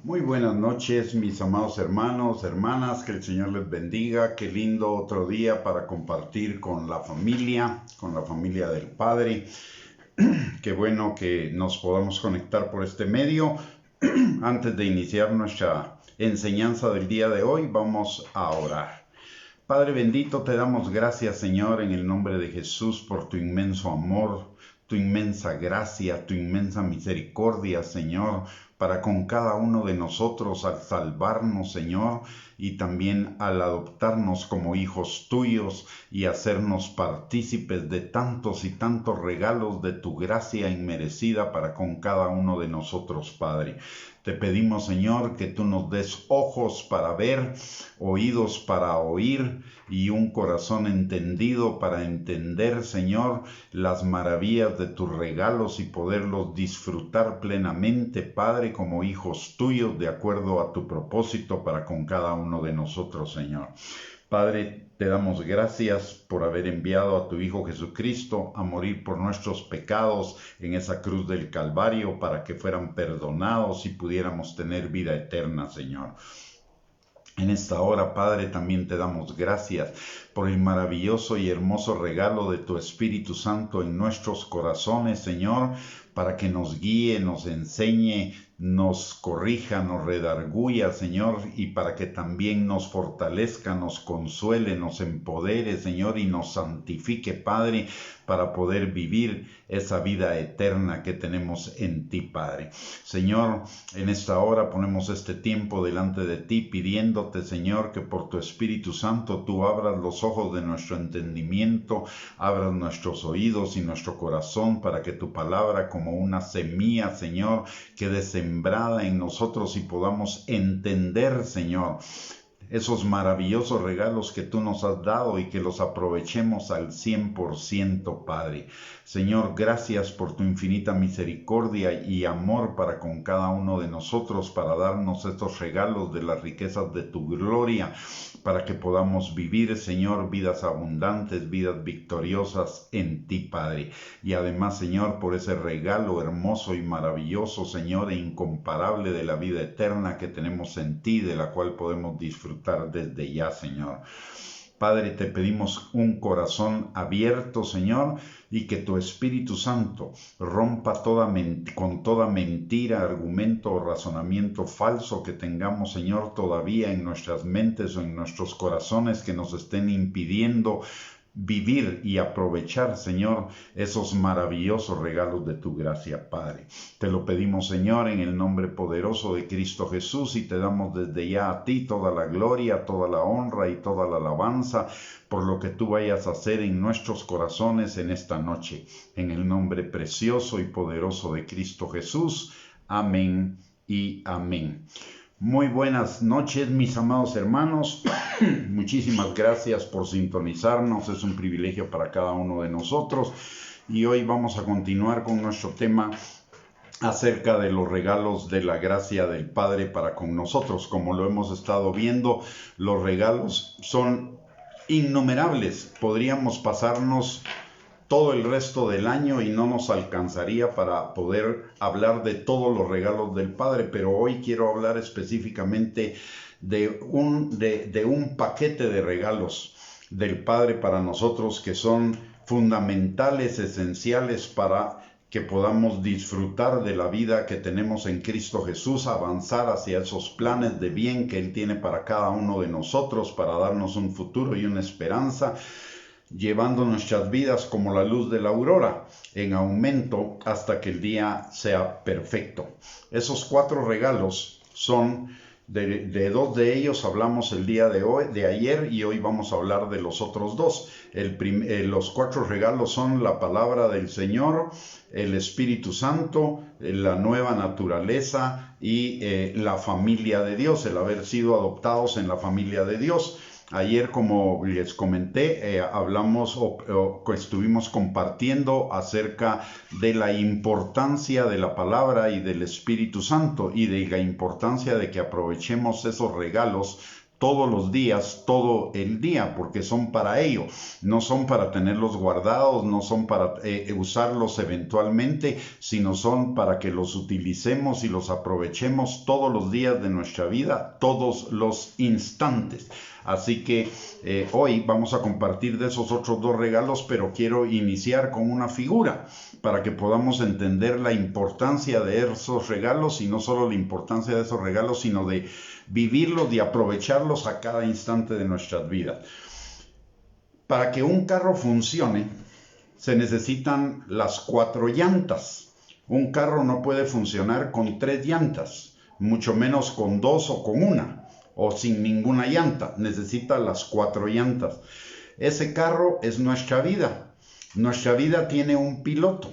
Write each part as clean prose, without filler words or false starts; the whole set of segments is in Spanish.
Muy buenas noches, mis amados hermanos, hermanas, que el Señor les bendiga. Qué lindo otro día para compartir con la familia del Padre. Qué bueno que nos podamos conectar por este medio. Antes de iniciar nuestra enseñanza del día de hoy, vamos a orar. Padre bendito, te damos gracias, Señor, en el nombre de Jesús, por tu inmenso amor, tu inmensa gracia, tu inmensa misericordia, Señor, para con cada uno de nosotros al salvarnos, Señor, y también al adoptarnos como hijos tuyos y hacernos partícipes de tantos y tantos regalos de tu gracia inmerecida para con cada uno de nosotros, Padre. Te pedimos, Señor, que tú nos des ojos para ver, oídos para oír y un corazón entendido para entender, Señor, las maravillas de tus regalos y poderlos disfrutar plenamente, Padre, como hijos tuyos, de acuerdo a tu propósito para con cada uno de nosotros, Señor. Padre, te damos gracias por haber enviado a tu Hijo Jesucristo a morir por nuestros pecados en esa cruz del Calvario para que fueran perdonados y pudiéramos tener vida eterna, Señor. En esta hora, Padre, también te damos gracias por el maravilloso y hermoso regalo de tu Espíritu Santo en nuestros corazones, Señor, para que nos guíe, nos enseñe, nos corrija, nos redarguya, Señor, y para que también nos fortalezca, nos consuele, nos empodere, Señor, y nos santifique, Padre, para poder vivir esa vida eterna que tenemos en ti, Padre. Señor, en esta hora ponemos este tiempo delante de ti, pidiéndote, Señor, que por tu Espíritu Santo tú abras los ojos de nuestro entendimiento, abras nuestros oídos y nuestro corazón para que tu palabra, como una semilla, Señor, quede sembrada en nosotros y podamos entender, Señor, esos maravillosos regalos que tú nos has dado y que los aprovechemos al 100%, Padre. Señor, gracias por tu infinita misericordia y amor para con cada uno de nosotros, para darnos estos regalos de las riquezas de tu gloria, para que podamos vivir, Señor, vidas abundantes, vidas victoriosas en ti, Padre. Y además, Señor, por ese regalo hermoso y maravilloso, Señor, e incomparable de la vida eterna que tenemos en ti, de la cual podemos disfrutar desde ya, Señor. Padre, te pedimos un corazón abierto, Señor, y que tu Espíritu Santo rompa con toda mentira, argumento o razonamiento falso que tengamos, Señor, todavía en nuestras mentes o en nuestros corazones que nos estén impidiendo vivir y aprovechar, Señor, esos maravillosos regalos de tu gracia, Padre. Te lo pedimos, Señor, en el nombre poderoso de Cristo Jesús, y te damos desde ya a ti toda la gloria, toda la honra y toda la alabanza por lo que tú vayas a hacer en nuestros corazones en esta noche. En el nombre precioso y poderoso de Cristo Jesús. Amén y amén. Muy buenas noches, mis amados hermanos. Muchísimas gracias por sintonizarnos. Es un privilegio para cada uno de nosotros. Y hoy vamos a continuar con nuestro tema acerca de los regalos de la gracia del Padre para con nosotros. Como lo hemos estado viendo, los regalos son innumerables. Podríamos pasarnos todo el resto del año y no nos alcanzaría para poder hablar de todos los regalos del Padre, pero hoy quiero hablar específicamente de un paquete de regalos del Padre para nosotros que son fundamentales, esenciales para que podamos disfrutar de la vida que tenemos en Cristo Jesús, avanzar hacia esos planes de bien que Él tiene para cada uno de nosotros, para darnos un futuro y una esperanza, llevando nuestras vidas como la luz de la aurora, en aumento hasta que el día sea perfecto. Esos 4 regalos son, de 2 de ellos hablamos el día de ayer, y hoy vamos a hablar de los otros 2. Los 4 regalos son la palabra del Señor, el Espíritu Santo, la nueva naturaleza y la familia de Dios, el haber sido adoptados en la familia de Dios. Ayer, como les comenté, estuvimos compartiendo acerca de la importancia de la palabra y del Espíritu Santo, y de la importancia de que aprovechemos esos regalos todos los días, todo el día, porque son para ello, no son para tenerlos guardados, no son para usarlos eventualmente, sino son para que los utilicemos y los aprovechemos todos los días de nuestra vida, todos los instantes. Así que hoy vamos a compartir de esos otros dos regalos, pero quiero iniciar con una figura para que podamos entender la importancia de esos regalos, y no solo la importancia de esos regalos, sino de vivirlos y aprovecharlos a cada instante de nuestras vidas. Para que un carro funcione, se necesitan las 4 llantas. Un carro no puede funcionar con 3 llantas, mucho menos con 2 o con 1, o sin ninguna llanta. Necesita las 4 llantas. Ese carro es nuestra vida. Nuestra vida tiene un piloto.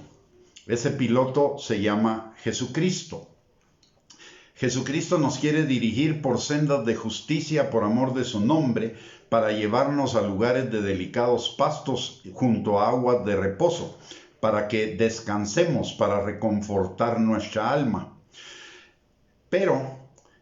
Ese piloto se llama Jesucristo. Jesucristo nos quiere dirigir por sendas de justicia por amor de su nombre, para llevarnos a lugares de delicados pastos junto a aguas de reposo, para que descansemos, para reconfortar nuestra alma. Pero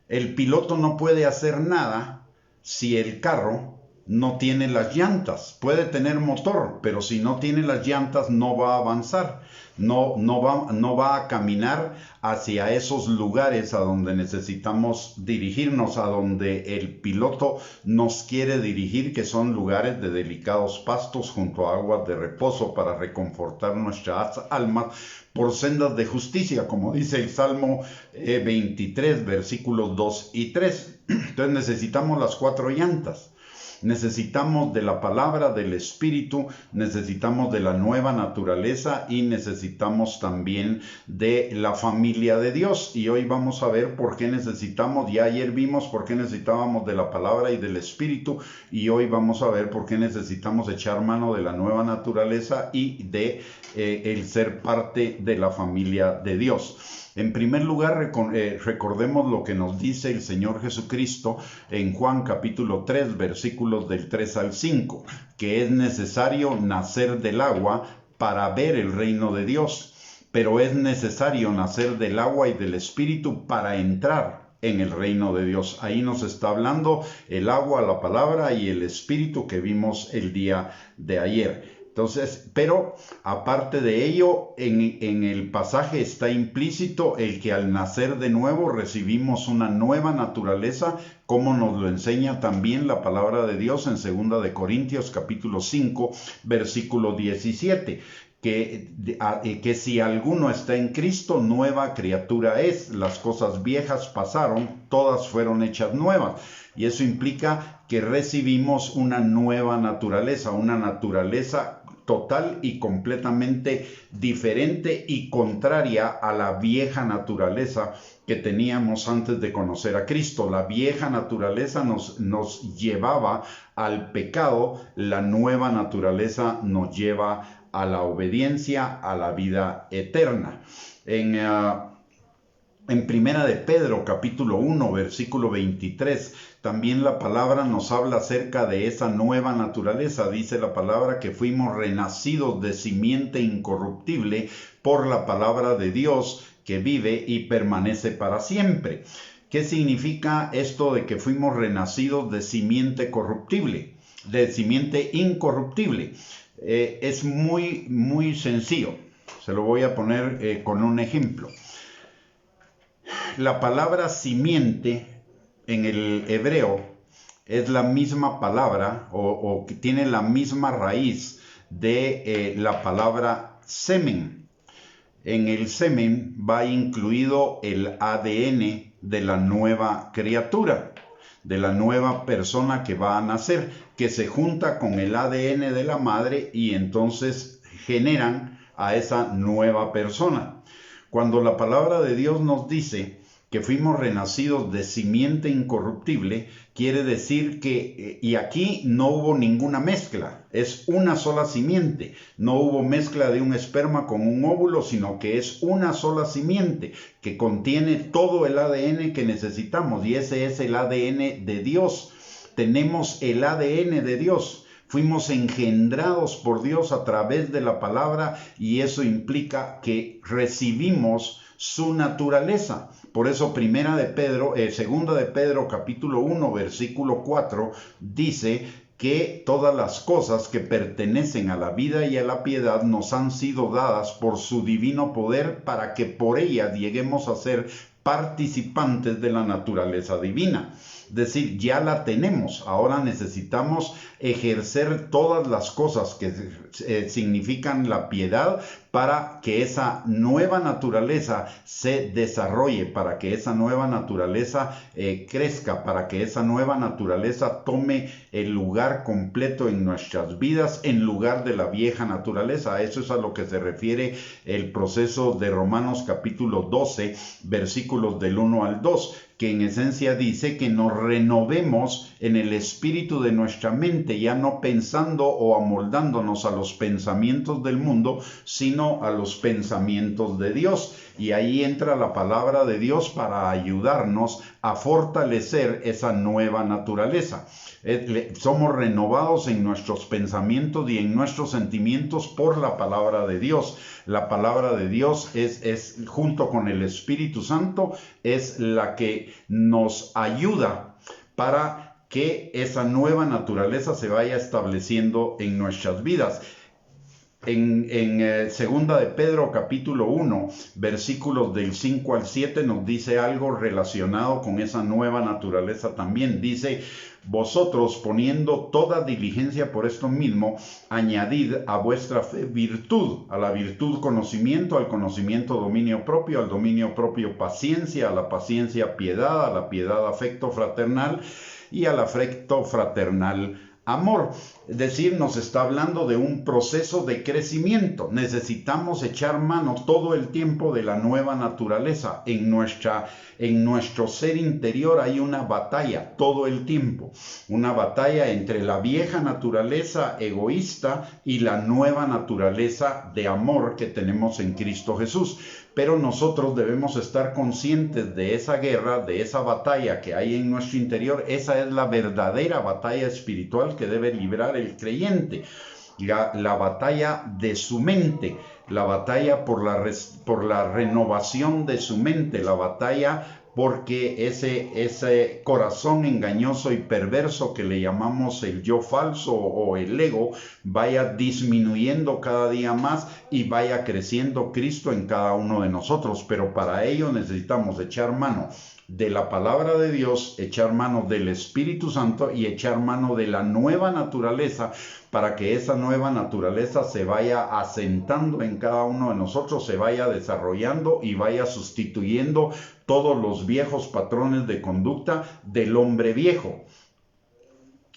el piloto no puede hacer nada si el carro no tiene las llantas. Puede tener motor, pero si no tiene las llantas no va a avanzar. No va a caminar hacia esos lugares a donde necesitamos dirigirnos, a donde el piloto nos quiere dirigir, que son lugares de delicados pastos junto a aguas de reposo, para reconfortar nuestras almas por sendas de justicia, como dice el Salmo 23, versículos 2 y 3. Entonces necesitamos las 4 llantas. Necesitamos de la palabra, del Espíritu, necesitamos de la nueva naturaleza y necesitamos también de la familia de Dios. Y hoy vamos a ver por qué necesitamos, ya ayer vimos por qué necesitábamos de la palabra y del Espíritu, y hoy vamos a ver por qué necesitamos echar mano de la nueva naturaleza y de el ser parte de la familia de Dios. En primer lugar, recordemos lo que nos dice el Señor Jesucristo en Juan capítulo 3, versículos del 3 al 5, que es necesario nacer del agua para ver el reino de Dios, pero es necesario nacer del agua y del Espíritu para entrar en el reino de Dios. Ahí nos está hablando el agua, la palabra y el Espíritu que vimos el día de ayer. Entonces, pero aparte de ello, en el pasaje está implícito el que al nacer de nuevo recibimos una nueva naturaleza, como nos lo enseña también la palabra de Dios en 2 de Corintios capítulo 5, versículo 17. Que si alguno está en Cristo, nueva criatura es. Las cosas viejas pasaron, todas fueron hechas nuevas. Y eso implica que recibimos una nueva naturaleza, una naturaleza total y completamente diferente y contraria a la vieja naturaleza que teníamos antes de conocer a Cristo. La vieja naturaleza nos llevaba al pecado, la nueva naturaleza nos lleva a la obediencia, a la vida eterna. En Primera de Pedro, capítulo 1, versículo 23, también la palabra nos habla acerca de esa nueva naturaleza. Dice la palabra que fuimos renacidos de simiente incorruptible por la palabra de Dios que vive y permanece para siempre. ¿Qué significa esto de que fuimos renacidos de simiente corruptible, de simiente incorruptible? Es muy sencillo. Se lo voy a poner con un ejemplo. La palabra simiente en el hebreo es la misma palabra o que tiene la misma raíz de la palabra semen. En el semen va incluido el ADN de la nueva criatura, de la nueva persona que va a nacer, que se junta con el ADN de la madre y entonces generan a esa nueva persona. Cuando la palabra de Dios nos dice que fuimos renacidos de simiente incorruptible, quiere decir que, y aquí no hubo ninguna mezcla, es una sola simiente, no hubo mezcla de un esperma con un óvulo, sino que es una sola simiente que contiene todo el ADN que necesitamos, y ese es el ADN de Dios. Tenemos el ADN de Dios. Fuimos engendrados por Dios a través de la palabra, y eso implica que recibimos su naturaleza. Por eso segunda de Pedro capítulo 1 versículo 4 dice que todas las cosas que pertenecen a la vida y a la piedad nos han sido dadas por su divino poder para que por ellas lleguemos a ser participantes de la naturaleza divina. Es decir, ya la tenemos, ahora necesitamos ejercer todas las cosas que significan la piedad para que esa nueva naturaleza se desarrolle, para que esa nueva naturaleza crezca, para que esa nueva naturaleza tome el lugar completo en nuestras vidas en lugar de la vieja naturaleza. A eso es a lo que se refiere el proceso de Romanos capítulo 12, versículos del 1 al 2. Que en esencia dice que nos renovemos en el espíritu de nuestra mente, ya no pensando o amoldándonos a los pensamientos del mundo, sino a los pensamientos de Dios. Y ahí entra la palabra de Dios para ayudarnos a fortalecer esa nueva naturaleza. Somos renovados en nuestros pensamientos y en nuestros sentimientos por la palabra de Dios. La palabra de Dios es junto con el Espíritu Santo, es la que nos ayuda para que esa nueva naturaleza se vaya estableciendo en nuestras vidas. En segunda de Pedro capítulo 1 versículos del 5 al 7 nos dice algo relacionado con esa nueva naturaleza también. Dice: vosotros, poniendo toda diligencia por esto mismo, añadid a vuestra fe virtud, a la virtud conocimiento, al conocimiento dominio propio, al dominio propio paciencia, a la paciencia piedad, a la piedad afecto fraternal y al afecto fraternal amor. Es decir, nos está hablando de un proceso de crecimiento. Necesitamos echar mano todo el tiempo de la nueva naturaleza. En nuestro ser interior hay una batalla todo el tiempo. Una batalla entre la vieja naturaleza egoísta y la nueva naturaleza de amor que tenemos en Cristo Jesús. Pero nosotros debemos estar conscientes de esa guerra, de esa batalla que hay en nuestro interior. Esa es la verdadera batalla espiritual que debe librar el creyente. La batalla de su mente, la batalla por la renovación de su mente, la batalla porque ese corazón engañoso y perverso que le llamamos el yo falso o el ego vaya disminuyendo cada día más y vaya creciendo Cristo en cada uno de nosotros. Pero para ello necesitamos echar mano de la palabra de Dios, echar mano del Espíritu Santo y echar mano de la nueva naturaleza, para que esa nueva naturaleza se vaya asentando en cada uno de nosotros, se vaya desarrollando y vaya sustituyendo todos los viejos patrones de conducta del hombre viejo.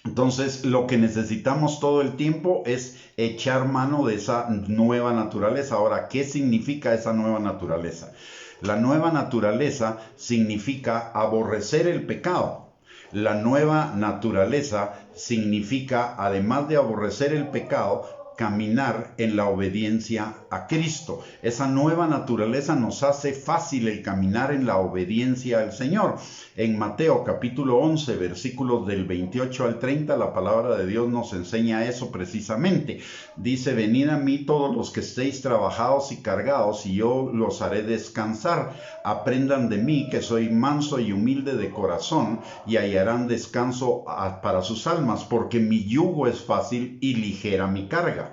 Entonces, lo que necesitamos todo el tiempo es echar mano de esa nueva naturaleza. Ahora, ¿qué significa esa nueva naturaleza? La nueva naturaleza significa aborrecer el pecado. La nueva naturaleza significa, además de aborrecer el pecado, caminar en la obediencia a Cristo. Esa nueva naturaleza nos hace fácil el caminar en la obediencia al Señor. En Mateo capítulo 11, versículos del 28 al 30, la palabra de Dios nos enseña eso precisamente. Dice: venid a mí todos los que estéis trabajados y cargados, y yo los haré descansar. Aprendan de mí, que soy manso y humilde de corazón, y hallarán descanso para sus almas, porque mi yugo es fácil y ligera mi carga.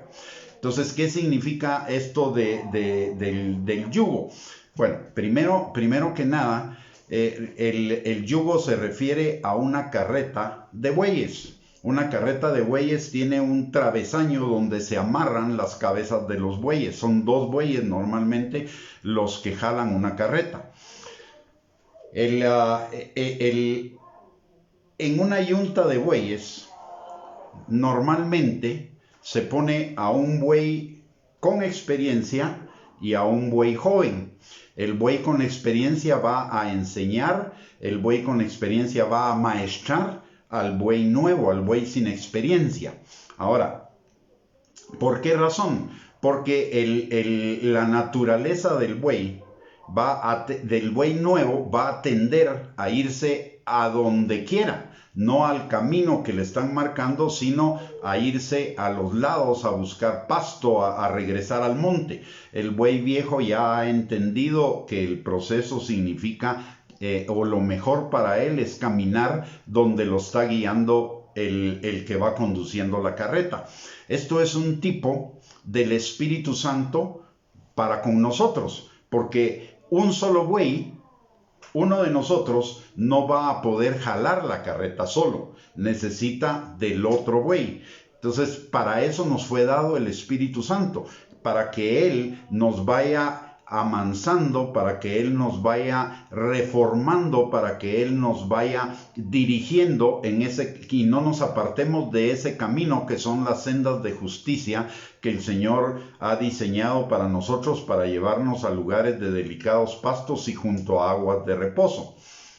Entonces, ¿qué significa esto del yugo? Bueno, primero que nada, el yugo se refiere a una carreta de bueyes. Una carreta de bueyes tiene un travesaño donde se amarran las cabezas de los bueyes. Son dos bueyes normalmente los que jalan una carreta. En una yunta de bueyes, normalmente se pone a un buey con experiencia y a un buey joven. El buey con experiencia va a enseñar, el buey con experiencia va a maestrar al buey nuevo, al buey sin experiencia. Ahora, ¿por qué razón? Porque la naturaleza del buey del buey nuevo va a tender a irse a donde quiera, no al camino que le están marcando, sino a irse a los lados a buscar pasto, a regresar al monte. El buey viejo ya ha entendido que el proceso significa, o lo mejor para él es caminar donde lo está guiando el que va conduciendo la carreta. Esto es un tipo del Espíritu Santo para con nosotros, porque un solo buey, uno de nosotros, no va a poder jalar la carreta solo, necesita del otro buey. Entonces, para eso nos fue dado el Espíritu Santo, para que Él nos vaya amansando, para que Él nos vaya reformando, para que Él nos vaya dirigiendo en ese, y no nos apartemos de ese camino que son las sendas de justicia que el Señor ha diseñado para nosotros, para llevarnos a lugares de delicados pastos y junto a aguas de reposo.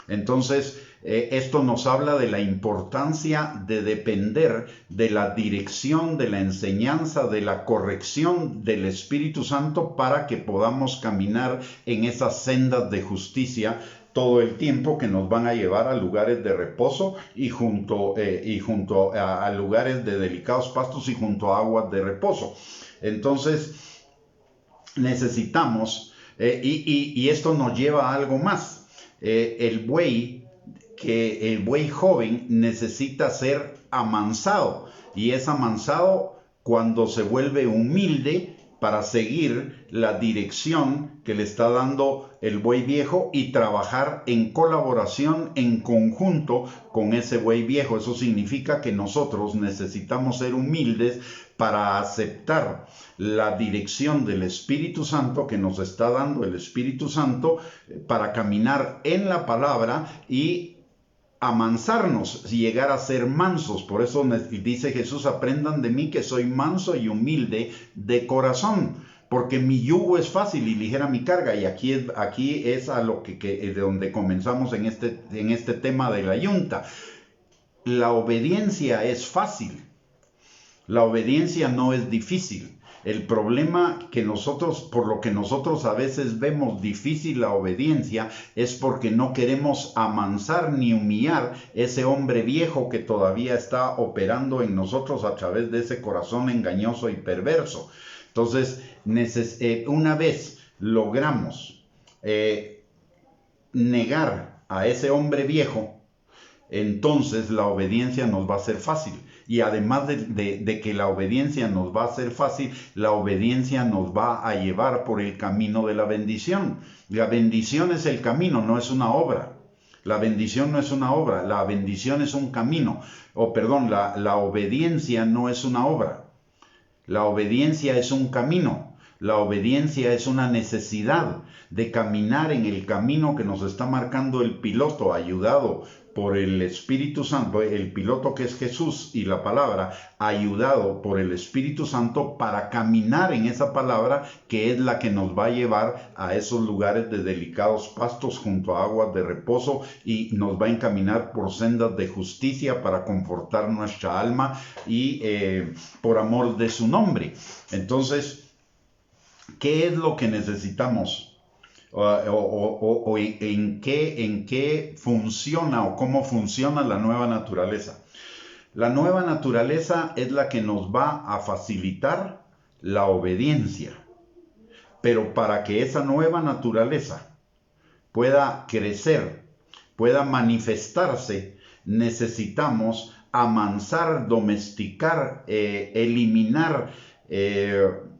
Entonces, esto nos habla de la importancia de depender de la dirección, de la enseñanza, de la corrección del Espíritu Santo para que podamos caminar en esas sendas de justicia todo el tiempo, que nos van a llevar a lugares de reposo y junto a lugares de delicados pastos y junto a aguas de reposo. Entonces, necesitamos, y esto nos lleva a algo más. El buey joven necesita ser amansado, y es amansado cuando se vuelve humilde para seguir la dirección que le está dando el buey viejo y trabajar en colaboración, en conjunto con ese buey viejo. Eso significa que nosotros necesitamos ser humildes para aceptar la dirección del Espíritu Santo que nos está dando el Espíritu Santo, para caminar en la palabra y amansarnos y llegar a ser mansos. Por eso dice Jesús: aprendan de mí que soy manso y humilde de corazón, porque mi yugo es fácil y ligera mi carga. Y aquí es a lo que de donde comenzamos en este tema de la yunta. La obediencia es fácil, la obediencia no es difícil. El problema por lo que nosotros a veces vemos difícil la obediencia, es porque no queremos amansar ni humillar ese hombre viejo que todavía está operando en nosotros a través de ese corazón engañoso y perverso. Entonces, una vez logramos negar a ese hombre viejo, entonces la obediencia nos va a ser fácil. Y además de que la obediencia nos va a ser fácil, la obediencia nos va a llevar por el camino de la bendición. La bendición es el camino, no es una obra. La bendición no es una obra, la bendición es un camino. La obediencia no es una obra. La obediencia es un camino. La obediencia es una necesidad de caminar en el camino que nos está marcando el piloto, ayudado por el Espíritu Santo, el piloto que es Jesús y la palabra, ayudado por el Espíritu Santo para caminar en esa palabra que es la que nos va a llevar a esos lugares de delicados pastos junto a aguas de reposo, y nos va a encaminar por sendas de justicia para confortar nuestra alma y por amor de su nombre. Entonces, ¿qué es lo que necesitamos? O en qué funciona o cómo funciona la nueva naturaleza. La nueva naturaleza es la que nos va a facilitar la obediencia, pero para que esa nueva naturaleza pueda crecer, pueda manifestarse, necesitamos amansar, domesticar, eliminar,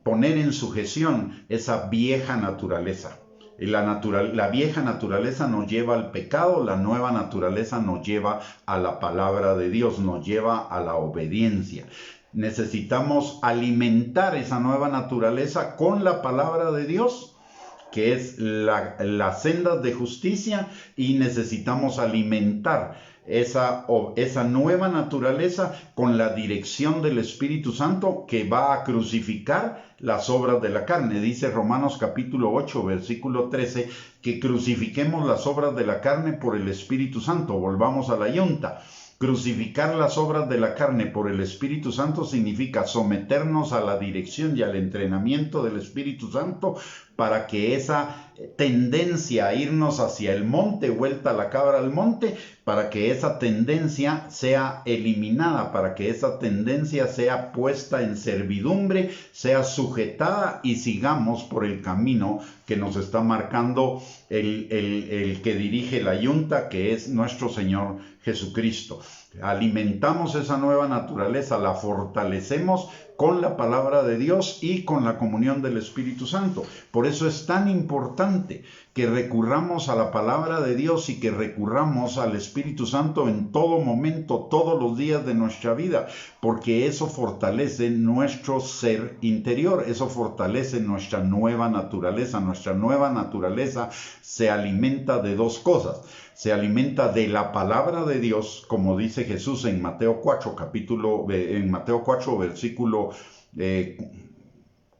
poner en sujeción esa vieja naturaleza. La vieja naturaleza nos lleva al pecado, la nueva naturaleza nos lleva a la palabra de Dios, nos lleva a la obediencia. Necesitamos alimentar esa nueva naturaleza con la palabra de Dios, que es las sendas de justicia, y necesitamos alimentar esa nueva naturaleza con la dirección del Espíritu Santo, que va a crucificar las obras de la carne. Dice Romanos capítulo 8, versículo 13, que crucifiquemos las obras de la carne por el Espíritu Santo. Volvamos a la yunta. Crucificar las obras de la carne por el Espíritu Santo significa someternos a la dirección y al entrenamiento del Espíritu Santo para que esa tendencia a irnos hacia el monte, vuelta la cabra al monte, para que esa tendencia sea eliminada, para que esa tendencia sea puesta en servidumbre, sea sujetada y sigamos por el camino que nos está marcando el que dirige la yunta, que es nuestro Señor Jesucristo. Alimentamos esa nueva naturaleza, la fortalecemos con la palabra de Dios y con la comunión del Espíritu Santo. Por eso es tan importante que recurramos a la palabra de Dios y que recurramos al Espíritu Santo en todo momento, todos los días de nuestra vida, porque eso fortalece nuestro ser interior, eso fortalece nuestra nueva naturaleza. Nuestra nueva naturaleza se alimenta de dos cosas. Se alimenta de la palabra de Dios, como dice Jesús en Mateo 4, versículo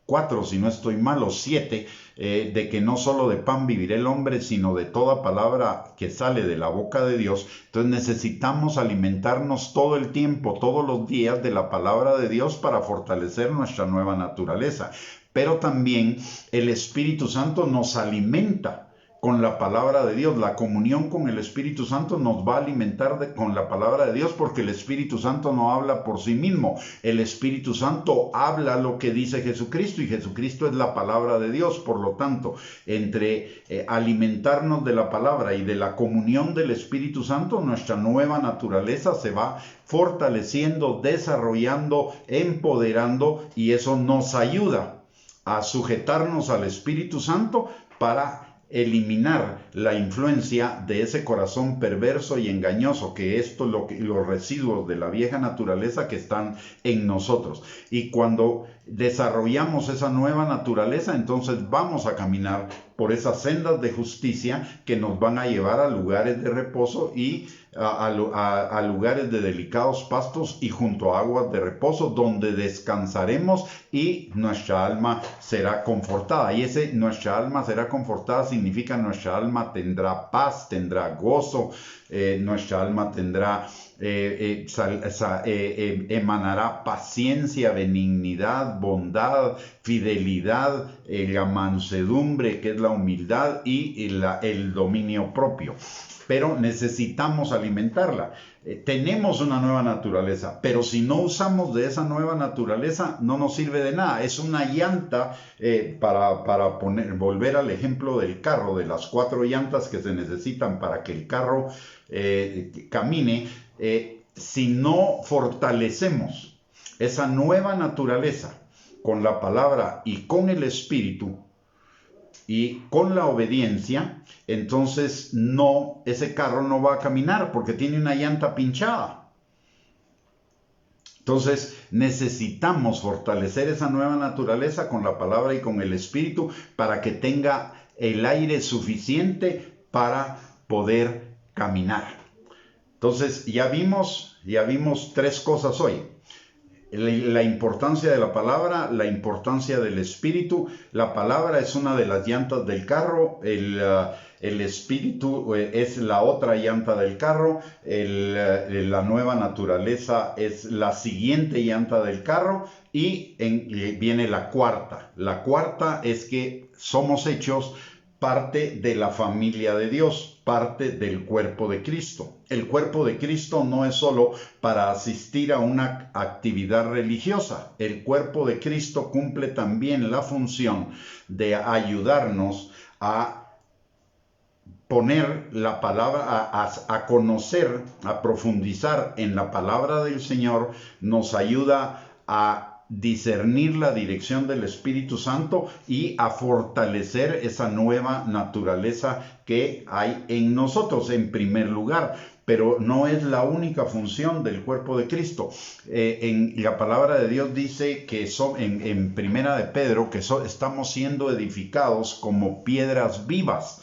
4, si no estoy mal, o 7, de que no solo de pan vivirá el hombre, sino de toda palabra que sale de la boca de Dios. Entonces necesitamos alimentarnos todo el tiempo, todos los días, de la palabra de Dios para fortalecer nuestra nueva naturaleza. Pero también el Espíritu Santo nos alimenta con la palabra de Dios. La comunión con el Espíritu Santo nos va a alimentar con la palabra de Dios, porque el Espíritu Santo no habla por sí mismo. El Espíritu Santo habla lo que dice Jesucristo, y Jesucristo es la palabra de Dios. Por lo tanto, entre alimentarnos de la palabra y de la comunión del Espíritu Santo, nuestra nueva naturaleza se va fortaleciendo, desarrollando, empoderando, y eso nos ayuda a sujetarnos al Espíritu Santo para eliminar la influencia de ese corazón perverso y engañoso, que esto es los residuos de la vieja naturaleza que están en nosotros. Y cuando desarrollamos esa nueva naturaleza, entonces vamos a caminar por esas sendas de justicia que nos van a llevar a lugares de reposo y a lugares de delicados pastos y junto a aguas de reposo, donde descansaremos y nuestra alma será confortada. Y nuestra alma será confortada significa nuestra alma tendrá paz, tendrá gozo, nuestra alma tendrá emanará paciencia, benignidad, bondad, fidelidad, la mansedumbre, que es la humildad, y el dominio propio. Pero necesitamos alimentarla. Tenemos una nueva naturaleza, pero si no usamos de esa nueva naturaleza, no nos sirve de nada. Es una llanta, para volver al ejemplo del carro, de las 4 llantas que se necesitan para que el carro camine. Si no fortalecemos esa nueva naturaleza con la palabra y con el Espíritu y con la obediencia, entonces ese carro no va a caminar, porque tiene una llanta pinchada. Entonces necesitamos fortalecer esa nueva naturaleza con la palabra y con el Espíritu, para que tenga el aire suficiente para poder caminar. Entonces ya vimos 3 cosas hoy. La importancia de la palabra, la importancia del Espíritu. La palabra es una de las llantas del carro, el Espíritu es la otra llanta del carro, la nueva naturaleza es la siguiente llanta del carro, y viene la cuarta. La cuarta es que somos hechos parte de la familia de Dios, parte del cuerpo de Cristo. El cuerpo de Cristo no es solo para asistir a una actividad religiosa. El cuerpo de Cristo cumple también la función de ayudarnos a poner la palabra, a conocer, a profundizar en la palabra del Señor. Nos ayuda a discernir la dirección del Espíritu Santo y a fortalecer esa nueva naturaleza que hay en nosotros, en primer lugar. Pero no es la única función del cuerpo de Cristo. En la palabra de Dios dice que en Primera de Pedro, que estamos siendo edificados como piedras vivas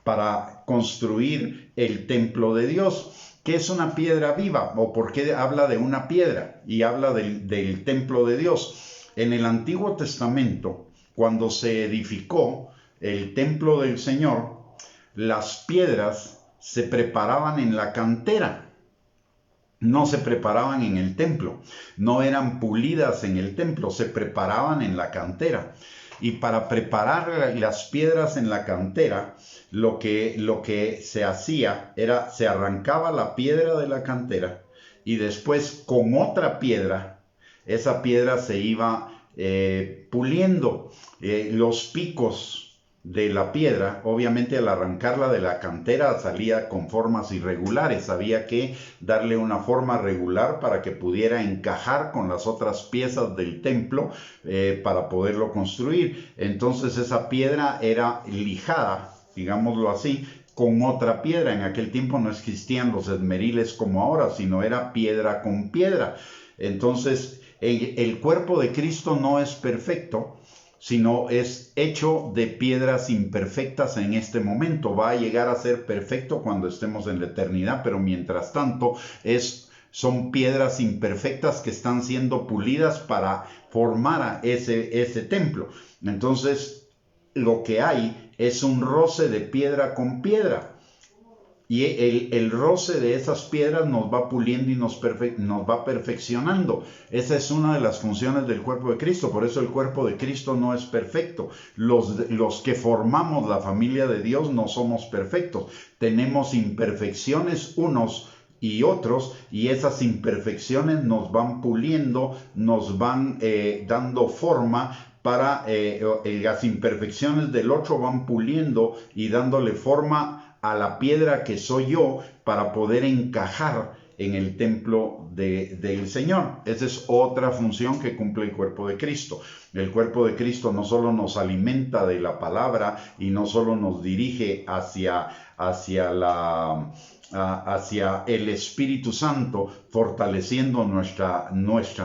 para construir el templo de Dios. ¿Qué es una piedra viva? ¿O por qué habla de una piedra y habla del templo de Dios? En el Antiguo Testamento, cuando se edificó el templo del Señor, las piedras se preparaban en la cantera, no se preparaban en el templo, no eran pulidas en el templo, se preparaban en la cantera. Y para preparar las piedras en la cantera, lo que se hacía era, se arrancaba la piedra de la cantera y después con otra piedra, esa piedra se iba puliendo. Los picos de la piedra, obviamente al arrancarla de la cantera salía con formas irregulares, había que darle una forma regular para que pudiera encajar con las otras piezas del templo para poderlo construir. Entonces esa piedra era lijada, digámoslo así, con otra piedra. En aquel tiempo no existían los esmeriles como ahora, sino era piedra con piedra. Entonces el cuerpo de Cristo no es perfecto, sino es hecho de piedras imperfectas en este momento. Va a llegar a ser perfecto cuando estemos en la eternidad, pero mientras tanto son piedras imperfectas que están siendo pulidas para formar a ese templo. Entonces, lo que hay es un roce de piedra con piedra. Y el roce de esas piedras nos va puliendo y nos va perfeccionando. Esa es una de las funciones del cuerpo de Cristo. Por eso el cuerpo de Cristo no es perfecto. Los que formamos la familia de Dios no somos perfectos. Tenemos imperfecciones unos y otros, y esas imperfecciones nos van puliendo, nos van dando forma para las imperfecciones del otro van puliendo y dándole forma a la piedra que soy yo para poder encajar en el templo del Señor. Esa es otra función que cumple el cuerpo de Cristo. El cuerpo de Cristo no solo nos alimenta de la palabra y no solo nos dirige hacia el Espíritu Santo, fortaleciendo nuestra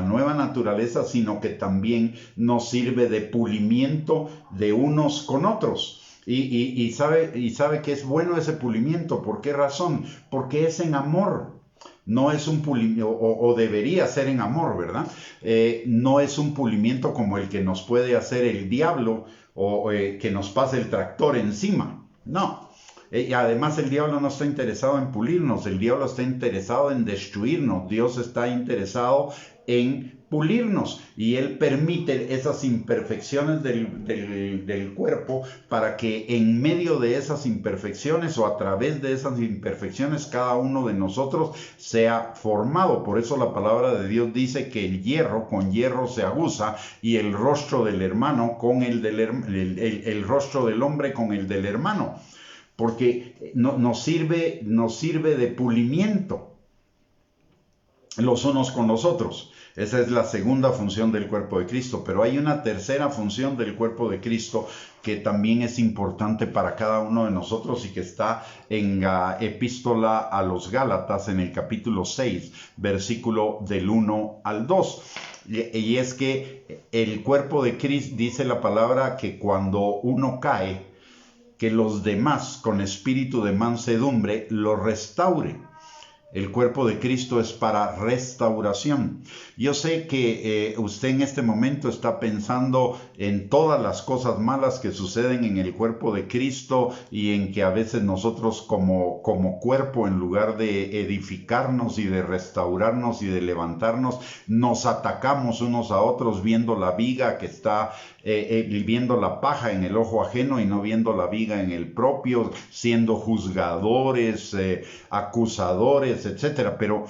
nueva naturaleza, sino que también nos sirve de pulimiento de unos con otros. Y sabe que es bueno ese pulimiento. ¿Por qué razón? Porque es en amor. No es un pulimiento, o debería ser en amor, ¿verdad? No es un pulimiento como el que nos puede hacer el diablo o que nos pase el tractor encima. No. Además, el diablo no está interesado en pulirnos, el diablo está interesado en destruirnos. Dios está interesado en pulirnos y Él permite esas imperfecciones del cuerpo para que en medio de esas imperfecciones o a través de esas imperfecciones cada uno de nosotros sea formado. Por eso la palabra de Dios dice que el hierro con hierro se aguza y el rostro del hermano con el rostro del hombre con el del hermano. Porque nos sirve de pulimiento los unos con los otros. Esa es la segunda función del cuerpo de Cristo. Pero hay una tercera función del cuerpo de Cristo que también es importante para cada uno de nosotros y que está en la epístola a los Gálatas en el capítulo 6, versículo del 1 al 2. Y es que el cuerpo de Cristo, dice la palabra, que cuando uno cae, que los demás con espíritu de mansedumbre lo restaure. El cuerpo de Cristo es para restauración. Yo sé que usted en este momento está pensando en todas las cosas malas que suceden en el cuerpo de Cristo y en que a veces nosotros como cuerpo, en lugar de edificarnos y de restaurarnos y de levantarnos, nos atacamos unos a otros viendo la viga que está viendo la paja en el ojo ajeno y no viendo la viga en el propio, siendo juzgadores, acusadores, etcétera. Pero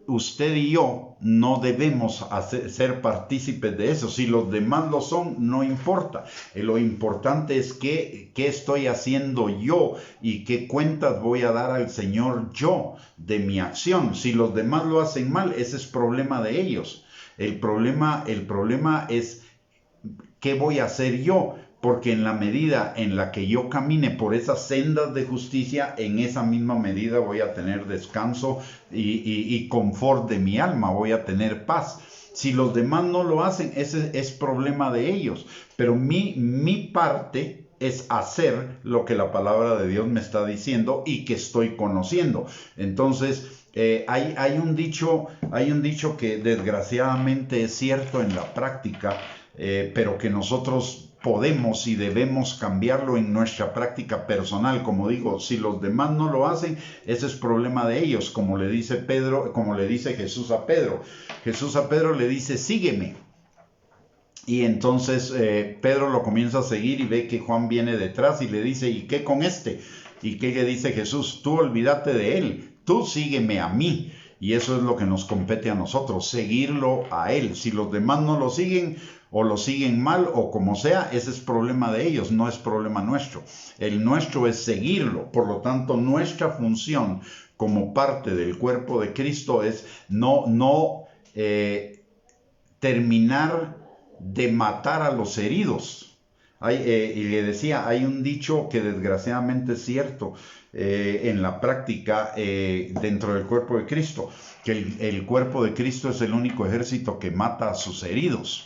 usted y yo no debemos ser partícipes de eso. Si los demás lo son, no importa. Lo importante es qué estoy haciendo yo y qué cuentas voy a dar al Señor yo de mi acción. Si los demás lo hacen mal, ese es problema de ellos. El problema es ¿qué voy a hacer yo? Porque en la medida en la que yo camine por esas sendas de justicia, en esa misma medida voy a tener descanso y confort de mi alma, voy a tener paz. Si los demás no lo hacen, ese es problema de ellos. Pero mi parte es hacer lo que la palabra de Dios me está diciendo y que estoy conociendo. Entonces, hay un dicho que desgraciadamente es cierto en la práctica, pero que nosotros podemos y debemos cambiarlo en nuestra práctica personal. Como digo, si los demás no lo hacen, ese es problema de ellos, como le dice Jesús a Pedro. Jesús a Pedro le dice, sígueme. Y entonces Pedro lo comienza a seguir y ve que Juan viene detrás y le dice, ¿y qué con este? ¿Y qué le dice Jesús? Tú olvídate de él, tú sígueme a mí. Y eso es lo que nos compete a nosotros, seguirlo a él. Si los demás no lo siguen o lo siguen mal o como sea, ese es problema de ellos, no es problema nuestro. El nuestro es seguirlo. Por lo tanto, nuestra función como parte del cuerpo de Cristo es no terminar de matar a los heridos. Y le decía, hay un dicho que desgraciadamente es cierto en la práctica dentro del cuerpo de Cristo, que el cuerpo de Cristo es el único ejército que mata a sus heridos.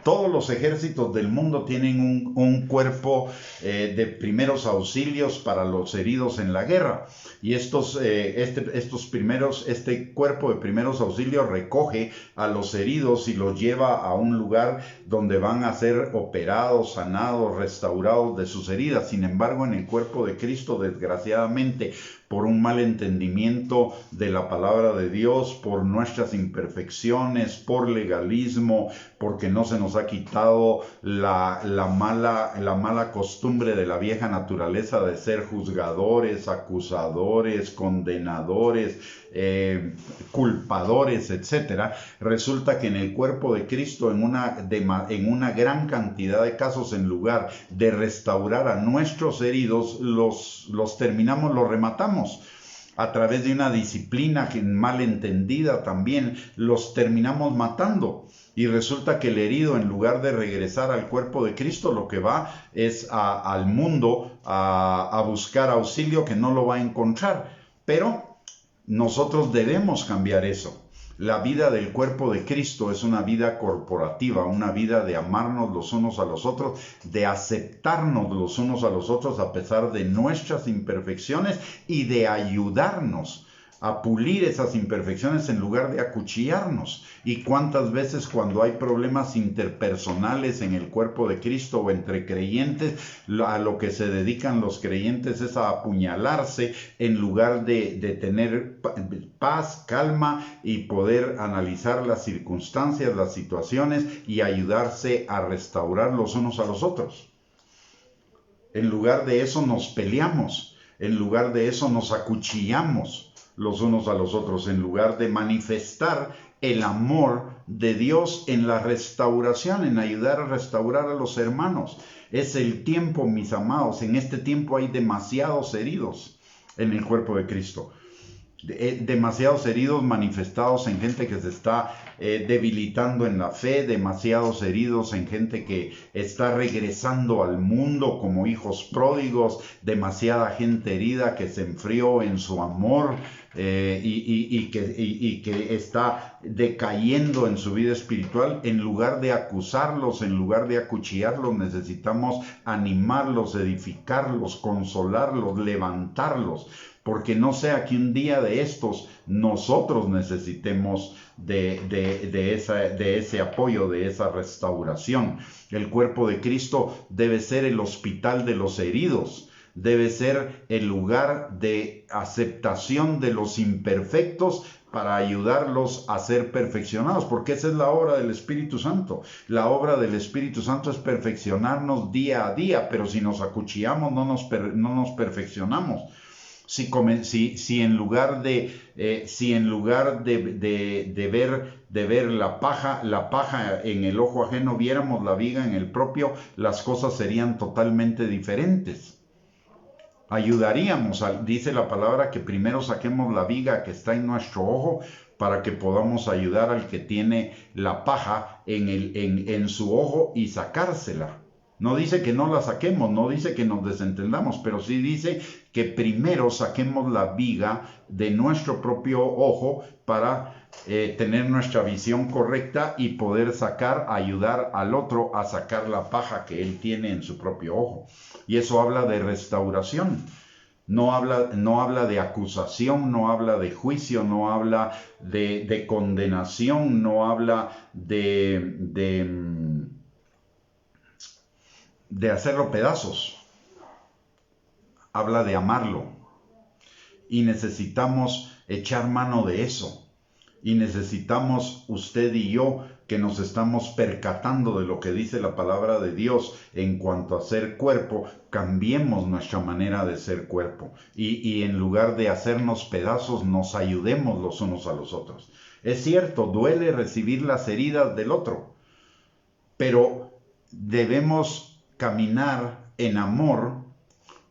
Todos los ejércitos del mundo tienen un cuerpo de primeros auxilios para los heridos en la guerra. Y este cuerpo de primeros auxilios recoge a los heridos y los lleva a un lugar donde van a ser operados, sanados, restaurados de sus heridas. Sin embargo, en el cuerpo de Cristo, desgraciadamente, por un mal entendimiento de la palabra de Dios, por nuestras imperfecciones, por legalismo, porque no se nos ha quitado la mala costumbre de la vieja naturaleza de ser juzgadores, acusadores, condenadores, culpadores, etcétera. Resulta que en el cuerpo de Cristo, en una gran cantidad de casos, en lugar de restaurar a nuestros heridos, los rematamos a través de una disciplina mal entendida también, los terminamos matando. Y resulta que el herido, en lugar de regresar al cuerpo de Cristo, lo que va es al mundo a buscar auxilio que no lo va a encontrar. Pero nosotros debemos cambiar eso. La vida del cuerpo de Cristo es una vida corporativa, una vida de amarnos los unos a los otros, de aceptarnos los unos a los otros a pesar de nuestras imperfecciones y de ayudarnos a pulir esas imperfecciones en lugar de acuchillarnos. Y cuántas veces cuando hay problemas interpersonales en el cuerpo de Cristo o entre creyentes, a lo que se dedican los creyentes es a apuñalarse en lugar de tener paz, calma y poder analizar las circunstancias, las situaciones y ayudarse a restaurar los unos a los otros. En lugar de eso nos peleamos, en lugar de eso nos acuchillamos los unos a los otros, en lugar de manifestar el amor de Dios en la restauración, en ayudar a restaurar a los hermanos. Es el tiempo, mis amados, en este tiempo hay demasiados heridos en el cuerpo de Cristo. Demasiados heridos manifestados en gente que se está debilitando en la fe, demasiados heridos en gente que está regresando al mundo como hijos pródigos, demasiada gente herida que se enfrió en su amor y que está decayendo en su vida espiritual. En lugar de acusarlos, en lugar de acuchillarlos, necesitamos animarlos, edificarlos, consolarlos, levantarlos. Porque no sea que un día de estos nosotros necesitemos de ese apoyo, de esa restauración. El cuerpo de Cristo debe ser el hospital de los heridos, debe ser el lugar de aceptación de los imperfectos para ayudarlos a ser perfeccionados, porque esa es la obra del Espíritu Santo. La obra del Espíritu Santo es perfeccionarnos día a día, pero si nos acuchillamos no nos perfeccionamos. Si en lugar de ver la paja en el ojo ajeno, viéramos la viga en el propio, las cosas serían totalmente diferentes. Ayudaríamos, dice la palabra, que primero saquemos la viga que está en nuestro ojo para que podamos ayudar al que tiene la paja en su ojo y sacársela. No dice que no la saquemos, no dice que nos desentendamos, pero sí dice que primero saquemos la viga de nuestro propio ojo para tener nuestra visión correcta y poder ayudar al otro a sacar la paja que él tiene en su propio ojo. Y eso habla de restauración. No habla de acusación, no habla de juicio, no habla de condenación, no habla de hacerlo pedazos. Habla de amarlo. Y necesitamos echar mano de eso. Y necesitamos usted y yo que nos estamos percatando de lo que dice la palabra de Dios en cuanto a ser cuerpo, cambiemos nuestra manera de ser cuerpo y en lugar de hacernos pedazos, nos ayudemos los unos a los otros. Es cierto, duele recibir las heridas del otro, pero debemos caminar en amor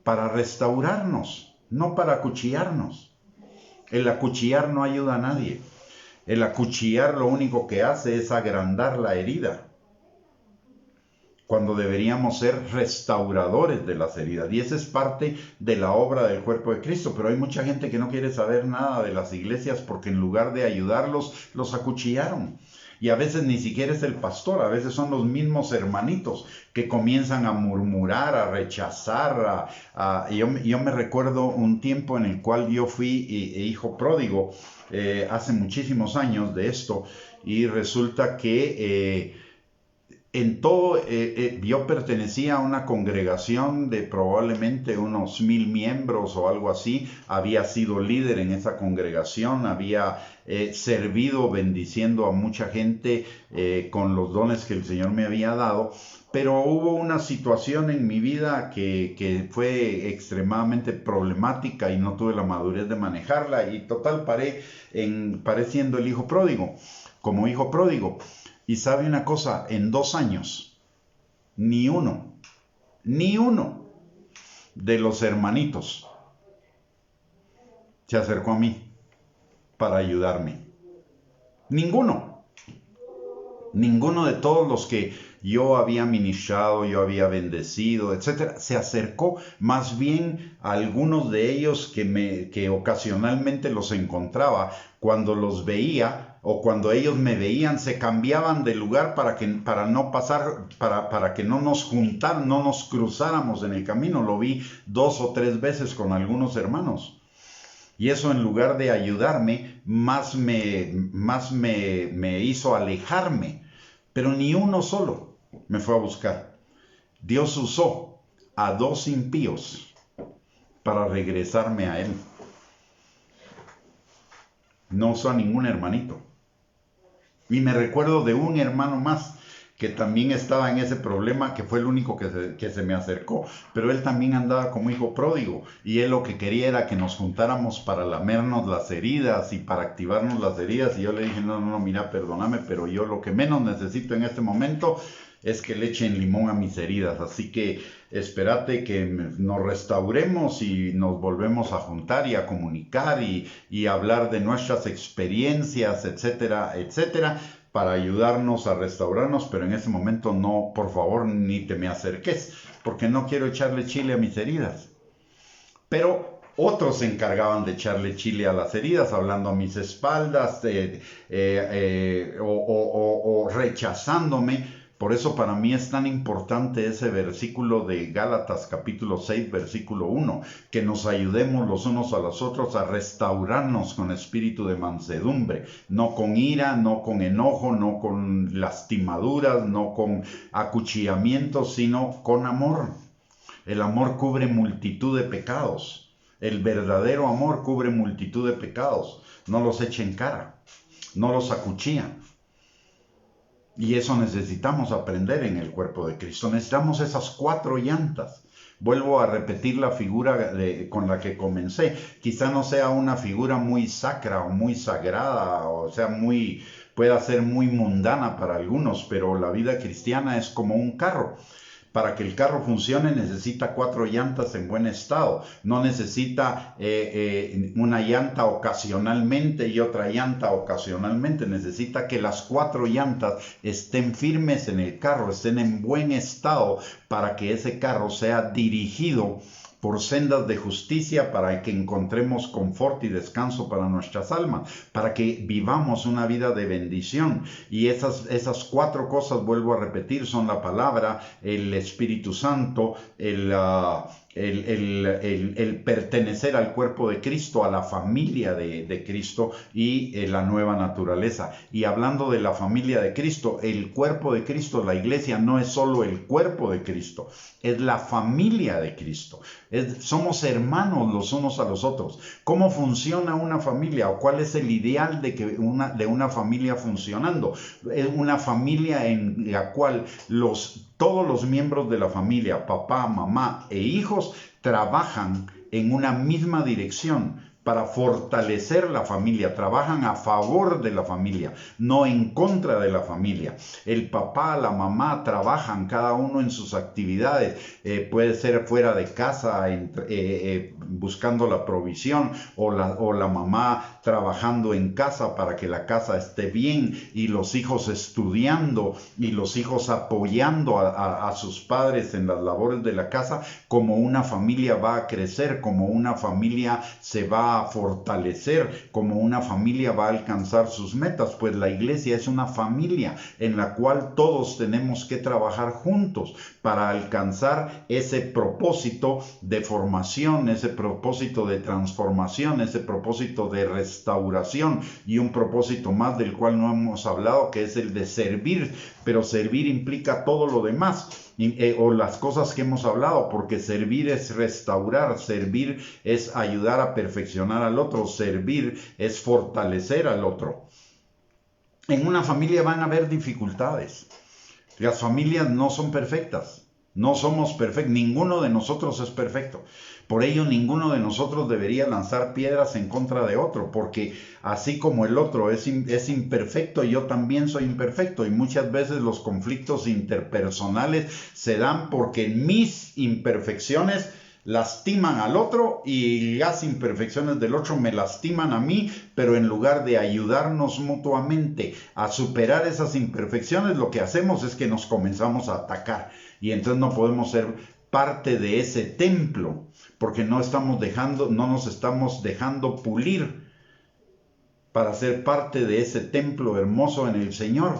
para restaurarnos, no para acuchillarnos. El acuchillar no ayuda a nadie. El acuchillar lo único que hace es agrandar la herida, cuando deberíamos ser restauradores de las heridas. Y esa es parte de la obra del cuerpo de Cristo. Pero hay mucha gente que no quiere saber nada de las iglesias porque en lugar de ayudarlos, los acuchillaron. Y a veces ni siquiera es el pastor, a veces son los mismos hermanitos que comienzan a murmurar, a rechazar. Yo me recuerdo un tiempo en el cual yo fui hijo pródigo, hace muchísimos años de esto, y resulta que yo pertenecía a una congregación de probablemente unos 1000 miembros o algo así. Había sido líder en esa congregación, había servido bendiciendo a mucha gente con los dones que el Señor me había dado. Pero hubo una situación en mi vida que fue extremadamente problemática y no tuve la madurez de manejarla. Y total, paré siendo el hijo pródigo, como hijo pródigo. Y sabe una cosa, en 2 años, ni uno de los hermanitos se acercó a mí para ayudarme. Ninguno de todos los que yo había ministrado, yo había bendecido, etcétera, se acercó. Más bien a algunos de ellos que ocasionalmente los encontraba, cuando los veía o cuando ellos me veían, se cambiaban de lugar para no pasar, para que no nos juntaran, no nos cruzáramos en el camino. Lo vi 2 o 3 veces con algunos hermanos. Y eso, en lugar de ayudarme, más me hizo alejarme. Pero ni uno solo me fue a buscar. Dios usó a 2 impíos para regresarme a Él. No usó a ningún hermanito. Y me recuerdo de un hermano más que también estaba en ese problema, que fue el único que se me acercó, pero él también andaba como hijo pródigo, y él lo que quería era que nos juntáramos para lamernos las heridas y para activarnos las heridas. Y yo le dije, no, mira, perdóname, pero yo lo que menos necesito en este momento es que le echen limón a mis heridas, así que espérate que nos restauremos y nos volvemos a juntar y a comunicar y hablar de nuestras experiencias, etcétera, etcétera, para ayudarnos a restaurarnos. Pero en ese momento no, por favor, ni te me acerques, porque no quiero echarle chile a mis heridas. Pero otros se encargaban de echarle chile a las heridas, hablando a mis espaldas o rechazándome. Por eso para mí es tan importante ese versículo de Gálatas capítulo 6, versículo 1, que nos ayudemos los unos a los otros a restaurarnos con espíritu de mansedumbre, no con ira, no con enojo, no con lastimaduras, no con acuchillamientos, sino con amor. El amor cubre multitud de pecados. El verdadero amor cubre multitud de pecados. No los echa en cara, no los acuchilla. Y eso necesitamos aprender en el cuerpo de Cristo. Necesitamos esas 4 llantas. Vuelvo a repetir la figura con la que comencé. Quizá no sea una figura muy sacra o muy sagrada, o sea, pueda ser muy mundana para algunos, pero la vida cristiana es como un carro. Para que el carro funcione necesita 4 llantas en buen estado. No necesita una llanta ocasionalmente y otra llanta ocasionalmente. Necesita que las 4 llantas estén firmes en el carro, estén en buen estado, para que ese carro sea dirigido por sendas de justicia, para que encontremos confort y descanso para nuestras almas, para que vivamos una vida de bendición. Y esas 4 cosas, vuelvo a repetir, son la palabra, el Espíritu Santo, el pertenecer al cuerpo de Cristo, a la familia de Cristo y la nueva naturaleza. Y hablando de la familia de Cristo, el cuerpo de Cristo, la iglesia, no es solo el cuerpo de Cristo, es la familia de Cristo. Somos hermanos los unos a los otros. ¿Cómo funciona una familia? ¿O cuál es el ideal de una familia funcionando? Es una familia en la cual todos los miembros de la familia, papá, mamá e hijos, trabajan en una misma dirección para fortalecer la familia, trabajan a favor de la familia, no en contra de la familia. El papá, la mamá trabajan cada uno en sus actividades, puede ser fuera de casa, buscando la provisión, o la mamá trabajando en casa para que la casa esté bien, y los hijos estudiando, y los hijos apoyando a sus padres en las labores de la casa. Como una familia va a crecer, como una familia se va a fortalecer, como una familia va a alcanzar sus metas. Pues la iglesia es una familia en la cual todos tenemos que trabajar juntos para alcanzar ese propósito de formación, ese propósito de transformación, ese propósito de restauración, y un propósito más del cual no hemos hablado, que es el de servir. Pero servir implica todo lo demás, o las cosas que hemos hablado, porque servir es restaurar, servir es ayudar a perfeccionar al otro, servir es fortalecer al otro. En una familia van a haber dificultades. Las familias no son perfectas, no somos perfectos, ninguno de nosotros es perfecto. Por ello, ninguno de nosotros debería lanzar piedras en contra de otro, porque así como el otro es imperfecto, yo también soy imperfecto, y muchas veces los conflictos interpersonales se dan porque mis imperfecciones lastiman al otro y las imperfecciones del otro me lastiman a mí, pero en lugar de ayudarnos mutuamente a superar esas imperfecciones, lo que hacemos es que nos comenzamos a atacar, y entonces no podemos ser parte de ese templo, porque no nos estamos dejando pulir para ser parte de ese templo hermoso en el Señor.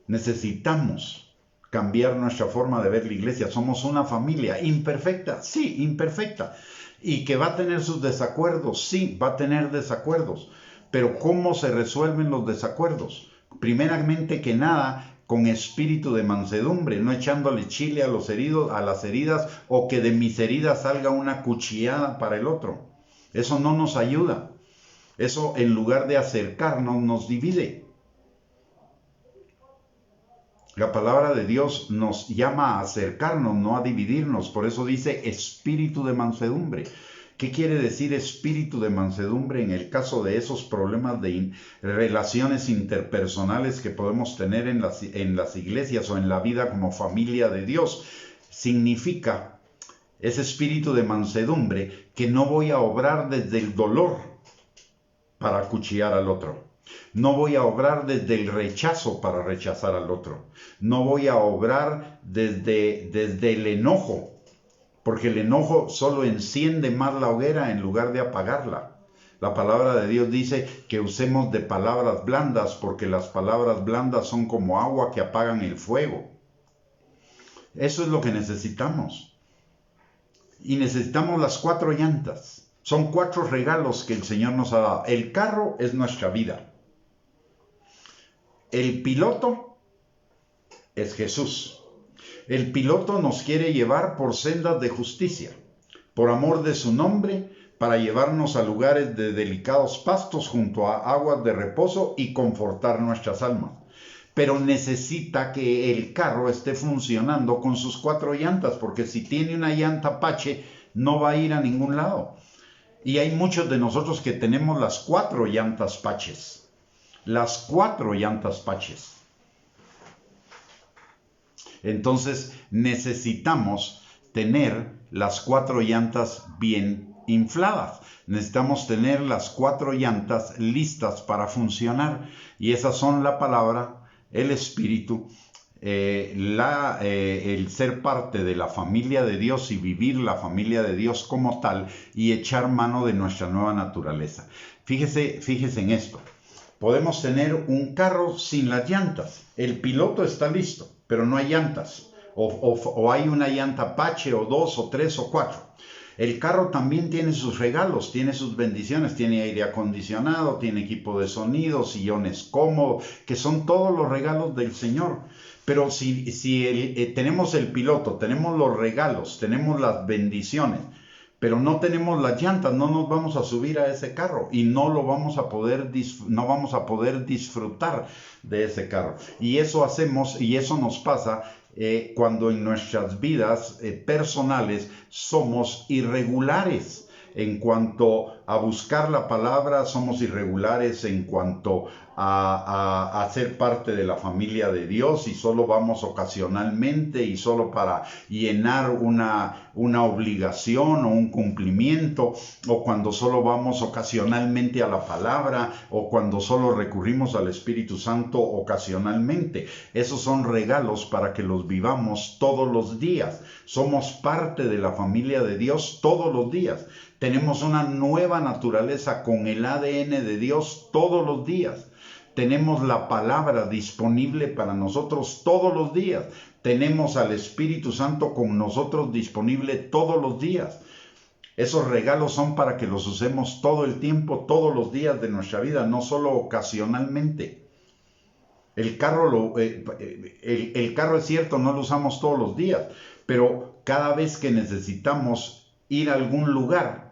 Necesitamos cambiar nuestra forma de ver la iglesia. Somos una familia imperfecta, sí, imperfecta, y que va a tener sus desacuerdos, sí, va a tener desacuerdos. Pero ¿cómo se resuelven los desacuerdos? Primeramente que nada, con espíritu de mansedumbre, no echándole chile a las heridas, o que de mis heridas salga una cuchillada para el otro. Eso no nos ayuda. Eso, en lugar de acercarnos, nos divide. La palabra de Dios nos llama a acercarnos, no a dividirnos. Por eso dice espíritu de mansedumbre. ¿Qué quiere decir espíritu de mansedumbre en el caso de esos problemas de relaciones interpersonales que podemos tener en las iglesias o en la vida como familia de Dios? Significa ese espíritu de mansedumbre que no voy a obrar desde el dolor para acuchillar al otro. No voy a obrar desde el rechazo para rechazar al otro. No voy a obrar desde el enojo, porque el enojo solo enciende más la hoguera en lugar de apagarla. La palabra de Dios dice que usemos de palabras blandas, porque las palabras blandas son como agua que apagan el fuego. Eso es lo que necesitamos. Y necesitamos las 4 llantas. Son 4 regalos que el Señor nos ha dado. El carro es nuestra vida. El piloto es Jesús. El piloto nos quiere llevar por sendas de justicia, por amor de su nombre, para llevarnos a lugares de delicados pastos junto a aguas de reposo y confortar nuestras almas. Pero necesita que el carro esté funcionando con sus 4 llantas, porque si tiene una llanta pache, no va a ir a ningún lado. Y hay muchos de nosotros que tenemos las 4 llantas paches. Las 4 llantas paches. Entonces necesitamos tener las 4 llantas bien infladas. Necesitamos tener las 4 llantas listas para funcionar. Y esas son la palabra, el espíritu, el ser parte de la familia de Dios y vivir la familia de Dios como tal, y echar mano de nuestra nueva naturaleza. Fíjese en esto. Podemos tener un carro sin las llantas. El piloto está listo, pero no hay llantas. o hay una llanta pache, o 2, o 3, o 4. El carro también tiene sus regalos, tiene sus bendiciones, tiene aire acondicionado, tiene equipo de sonido, sillones cómodos, que son todos los regalos del Señor. Pero si tenemos el piloto, tenemos los regalos, tenemos las bendiciones, pero no tenemos las llantas, no nos vamos a subir a ese carro y no vamos a poder disfrutar de ese carro. Y eso hacemos, y eso nos pasa cuando en nuestras vidas personales somos irregulares. En cuanto a buscar la palabra, somos irregulares en cuanto a ser parte de la familia de Dios, y solo vamos ocasionalmente y solo para llenar una obligación o un cumplimiento, o cuando solo vamos ocasionalmente a la palabra, o cuando solo recurrimos al Espíritu Santo ocasionalmente. Esos son regalos para que los vivamos todos los días. Somos parte de la familia de Dios todos los días. Tenemos una nueva naturaleza con el ADN de Dios todos los días. Tenemos la palabra disponible para nosotros todos los días. Tenemos al Espíritu Santo con nosotros disponible todos los días. Esos regalos son para que los usemos todo el tiempo, todos los días de nuestra vida, no solo ocasionalmente. El carro es cierto, no lo usamos todos los días, pero cada vez que necesitamos ir a algún lugar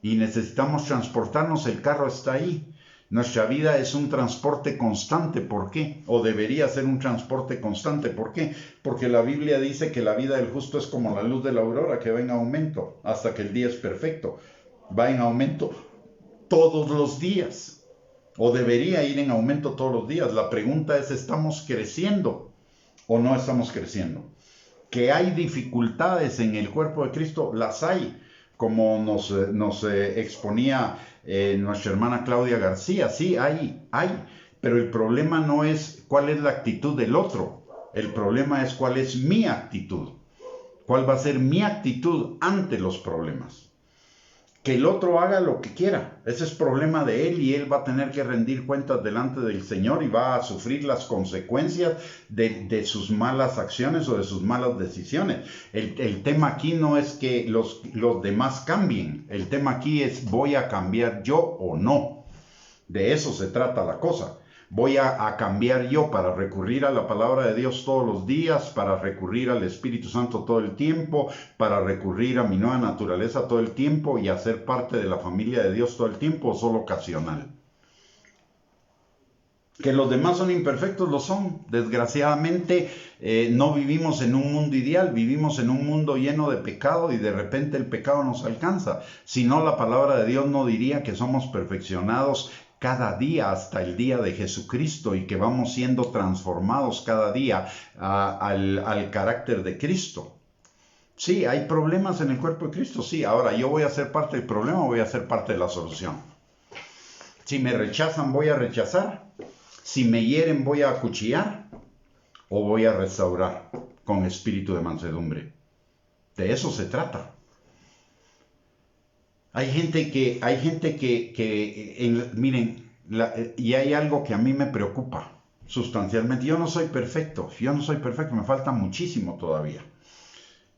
y necesitamos transportarnos, el carro está ahí. Nuestra vida es un transporte constante. ¿Por qué? O debería ser un transporte constante. ¿Por qué? Porque la Biblia dice que la vida del justo es como la luz de la aurora, que va en aumento hasta que el día es perfecto. Va en aumento todos los días. O debería ir en aumento todos los días. La pregunta es, ¿estamos creciendo o no estamos creciendo? Que hay dificultades en el cuerpo de Cristo, las hay, como nos exponía nuestra hermana Claudia García. Sí, hay, pero el problema no es cuál es la actitud del otro, el problema es cuál es mi actitud, cuál va a ser mi actitud ante los problemas. Que el otro haga lo que quiera, ese es problema de él, y él va a tener que rendir cuentas delante del Señor y va a sufrir las consecuencias de sus malas acciones o de sus malas decisiones. El tema aquí no es que los demás cambien, el tema aquí es, ¿voy a cambiar yo o no? De eso se trata la cosa. Voy a cambiar yo para recurrir a la palabra de Dios todos los días, para recurrir al Espíritu Santo todo el tiempo, para recurrir a mi nueva naturaleza todo el tiempo y a ser parte de la familia de Dios todo el tiempo, o solo ocasional. Que los demás son imperfectos, lo son. Desgraciadamente no vivimos en un mundo ideal, vivimos en un mundo lleno de pecado, y de repente el pecado nos alcanza. Si no, la palabra de Dios no diría que somos perfeccionados cada día hasta el día de Jesucristo, y que vamos siendo transformados cada día al carácter de Cristo. Sí, hay problemas en el cuerpo de Cristo, sí. Ahora, ¿yo voy a ser parte del problema o voy a ser parte de la solución? Si me rechazan, voy a rechazar. Si me hieren, voy a acuchillar, o voy a restaurar con espíritu de mansedumbre. De eso se trata. Hay gente que miren, y hay algo que a mí me preocupa sustancialmente. Yo no soy perfecto, me falta muchísimo todavía.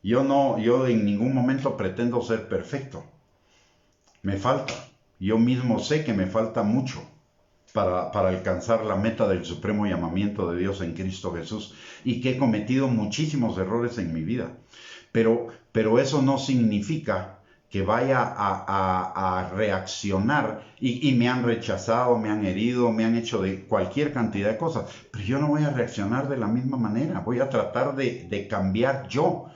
Yo en ningún momento pretendo ser perfecto. Me falta. Yo mismo sé que me falta mucho para alcanzar la meta del supremo llamamiento de Dios en Cristo Jesús, y que he cometido muchísimos errores en mi vida. Pero eso no significa que vaya a reaccionar, y me han rechazado, me han herido, me han hecho de cualquier cantidad de cosas, pero yo no voy a reaccionar de la misma manera. Voy a tratar de cambiar yo.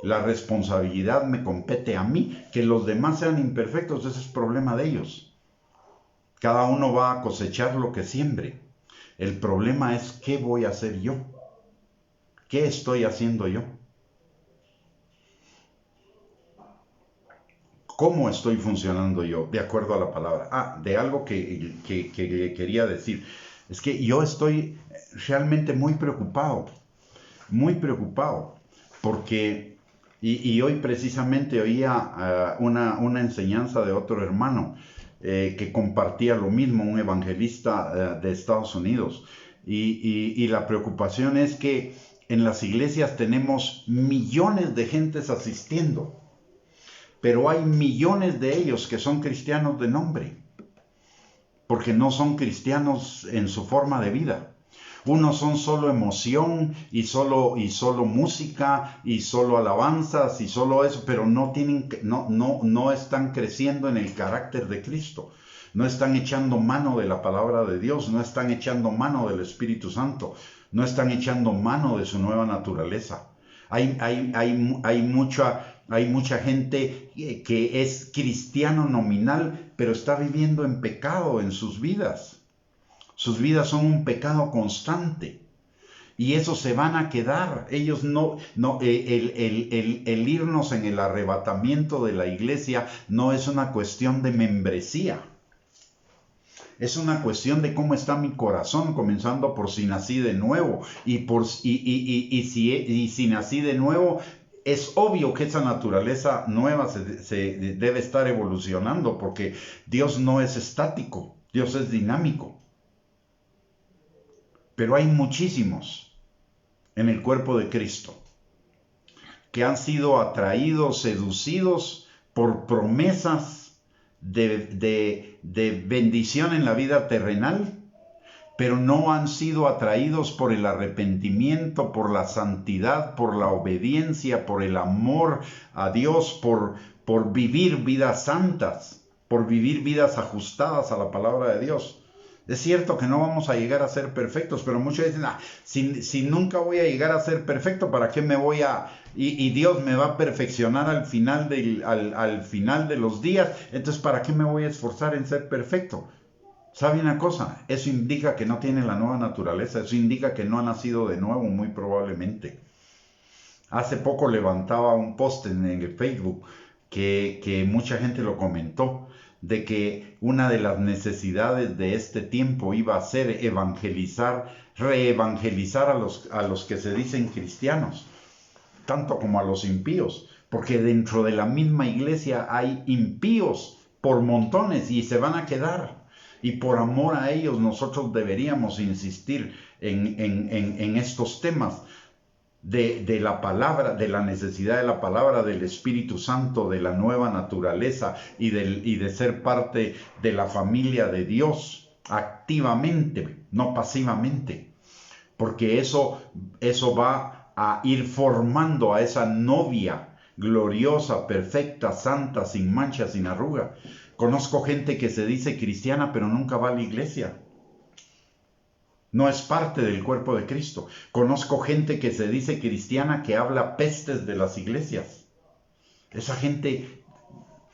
La responsabilidad me compete a mí. Que los demás sean imperfectos, ese es problema de ellos. Cada uno va a cosechar lo que siembre. El problema es, ¿qué voy a hacer yo? ¿Qué estoy haciendo yo? ¿Cómo estoy funcionando yo de acuerdo a la palabra? De algo que quería decir. Es que yo estoy realmente muy preocupado, porque, y hoy precisamente oía una enseñanza de otro hermano que compartía lo mismo, un evangelista de Estados Unidos, y la preocupación es que En las iglesias tenemos millones de gentes asistiendo, pero hay millones de ellos que son cristianos de nombre, porque no son cristianos en su forma de vida. Unos son solo emoción y solo música y solo alabanzas y solo eso, pero no están creciendo en el carácter de Cristo. No están echando mano de la palabra de Dios, no están echando mano del Espíritu Santo, no están echando mano de su nueva naturaleza. Hay mucha gente que es cristiano nominal, pero está viviendo en pecado en sus vidas. Sus vidas son un pecado constante. Y esos se van a quedar. Ellos el irnos en el arrebatamiento de la iglesia no es una cuestión de membresía. Es una cuestión de cómo está mi corazón, comenzando por si nací de nuevo. Y si nací de nuevo, es obvio que esa naturaleza nueva se debe estar evolucionando, porque Dios no es estático, Dios es dinámico. Pero hay muchísimos en el cuerpo de Cristo que han sido atraídos, seducidos por promesas de bendición en la vida terrenal, pero no han sido atraídos por el arrepentimiento, por la santidad, por la obediencia, por el amor a Dios, por vivir vidas santas, por vivir vidas ajustadas a la palabra de Dios. Es cierto que no vamos a llegar a ser perfectos, pero muchos dicen, si nunca voy a llegar a ser perfecto, ¿para qué me voy a...? Y Dios me va a perfeccionar al final de los días, entonces ¿para qué me voy a esforzar en ser perfecto? ¿Sabe una cosa? Eso indica que no tiene la nueva naturaleza, eso indica que no ha nacido de nuevo, muy probablemente. Hace poco levantaba un post en el Facebook que mucha gente lo comentó, de que una de las necesidades de este tiempo iba a ser reevangelizar a los que se dicen cristianos, tanto como a los impíos, porque dentro de la misma iglesia hay impíos por montones y se van a quedar. Y por amor a ellos nosotros deberíamos insistir en estos temas de la palabra, de la necesidad de la palabra, del Espíritu Santo, de la nueva naturaleza y de ser parte de la familia de Dios activamente, no pasivamente. Porque eso va a ir formando a esa novia gloriosa, perfecta, santa, sin mancha, sin arruga. Conozco gente que se dice cristiana pero nunca va a la iglesia. No es parte del cuerpo de Cristo. Conozco gente que se dice cristiana que habla pestes de las iglesias. Esa gente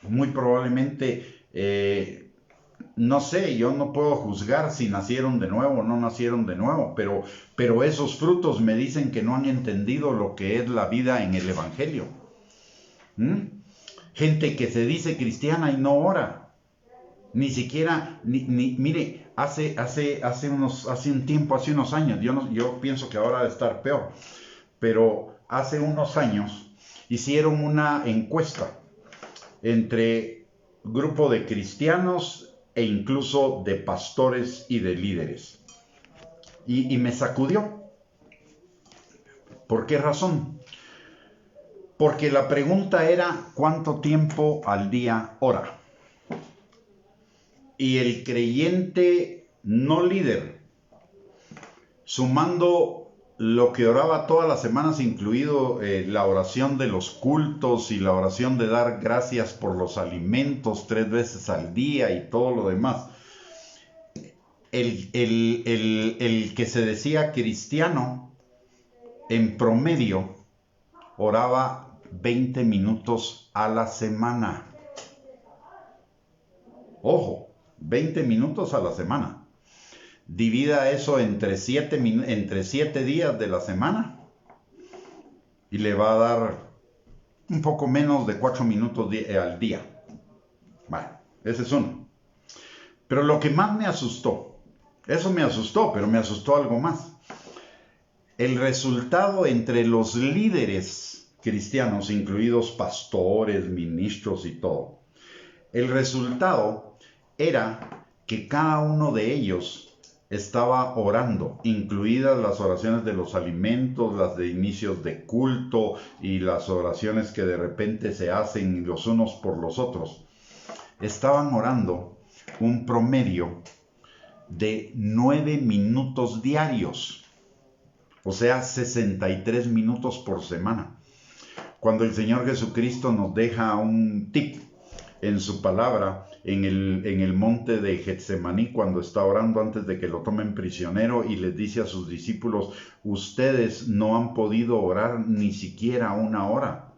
muy probablemente, no sé, yo no puedo juzgar si nacieron de nuevo o no nacieron de nuevo, pero esos frutos me dicen que no han entendido lo que es la vida en el Evangelio. Gente que se dice cristiana y no ora. Ni siquiera, mire, hace unos años, yo pienso que ahora debe estar peor, pero hace unos años hicieron una encuesta entre grupo de cristianos e incluso de pastores y de líderes. Y me sacudió. ¿Por qué razón? Porque la pregunta era, ¿cuánto tiempo al día ora? Y el creyente no líder, sumando lo que oraba todas las semanas, incluido la oración de los cultos y la oración de dar gracias por los alimentos 3 veces al día y todo lo demás, el que se decía cristiano, en promedio, oraba 20 minutos a la semana. Ojo, 20 minutos a la semana. Divida eso entre 7 días de la semana y le va a dar un poco menos de 4 minutos al día. Bueno, ese es uno. Pero lo que más me asustó, eso me asustó, pero me asustó algo más. El resultado entre los líderes cristianos, incluidos pastores, ministros y todo, el resultado era que cada uno de ellos estaba orando, incluidas las oraciones de los alimentos, las de inicios de culto y las oraciones que de repente se hacen los unos por los otros. Estaban orando un promedio de 9 minutos diarios, o sea, 63 minutos por semana. Cuando el Señor Jesucristo nos deja un tip en su palabra, en el monte de Getsemaní, cuando está orando antes de que lo tomen prisionero, y les dice a sus discípulos: ustedes no han podido orar ni siquiera una hora.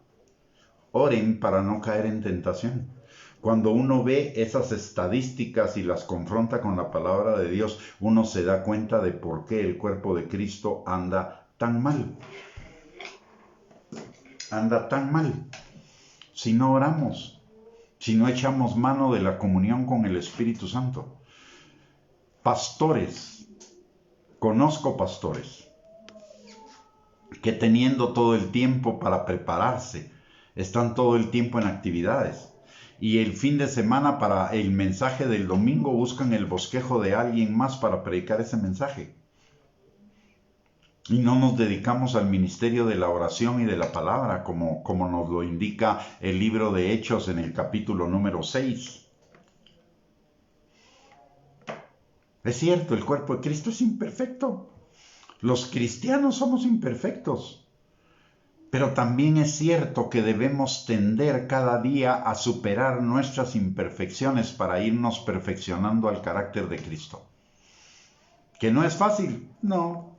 Oren para no caer en tentación. Cuando uno ve esas estadísticas y las confronta con la palabra de Dios, uno se da cuenta de por qué el cuerpo de Cristo anda tan mal. Anda tan mal. Si no oramos, si no echamos mano de la comunión con el Espíritu Santo. Pastores, conozco pastores que teniendo todo el tiempo para prepararse, están todo el tiempo en actividades. Y el fin de semana, para el mensaje del domingo, buscan el bosquejo de alguien más para predicar ese mensaje. Y no nos dedicamos al ministerio de la oración y de la palabra, como nos lo indica el libro de Hechos en el capítulo número 6. Es cierto, el cuerpo de Cristo es imperfecto. Los cristianos somos imperfectos. Pero también es cierto que debemos tender cada día a superar nuestras imperfecciones para irnos perfeccionando al carácter de Cristo. ¿Que no es fácil? No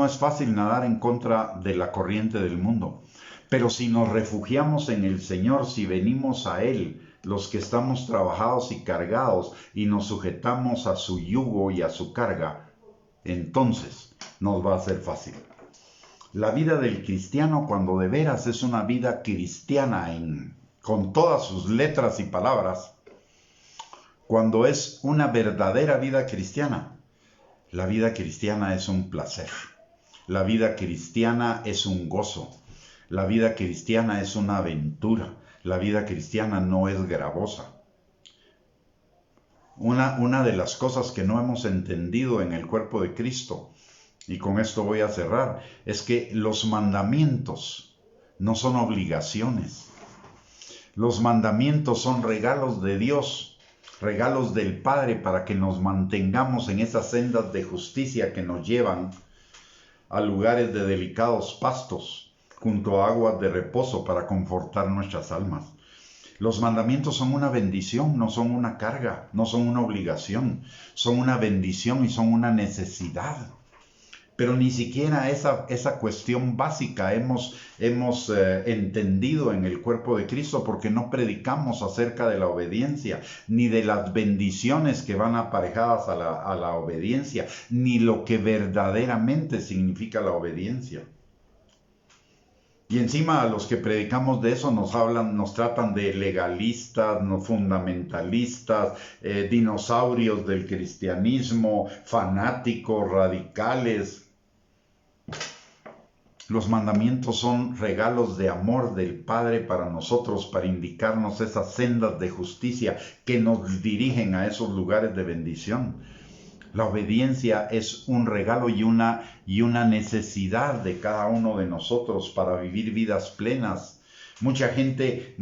es fácil nadar en contra de la corriente del mundo. Pero si nos refugiamos en el Señor, si venimos a Él, los que estamos trabajados y cargados, y nos sujetamos a su yugo y a su carga, entonces nos va a ser fácil. La vida del cristiano, cuando de veras es una vida cristiana con todas sus letras y palabras, cuando es una verdadera vida cristiana, la vida cristiana es un placer, la vida cristiana es un gozo, la vida cristiana es una aventura, la vida cristiana no es gravosa. Una de las cosas que no hemos entendido en el cuerpo de Cristo, y con esto voy a cerrar, es que los mandamientos no son obligaciones. Los mandamientos son regalos de Dios, regalos del Padre, para que nos mantengamos en esas sendas de justicia que nos llevan a lugares de delicados pastos, junto a aguas de reposo, para confortar nuestras almas. Los mandamientos son una bendición, no son una carga, no son una obligación, son una bendición y son una necesidad. Pero ni siquiera esa cuestión básica hemos entendido en el cuerpo de Cristo, porque no predicamos acerca de la obediencia, ni de las bendiciones que van aparejadas a la obediencia, ni lo que verdaderamente significa la obediencia. Y encima a los que predicamos de eso nos tratan de legalistas, no fundamentalistas, dinosaurios del cristianismo, fanáticos, radicales. Los mandamientos son regalos de amor del Padre para nosotros, para indicarnos esas sendas de justicia que nos dirigen a esos lugares de bendición. La obediencia es un regalo y una necesidad de cada uno de nosotros para vivir vidas plenas. Mucha gente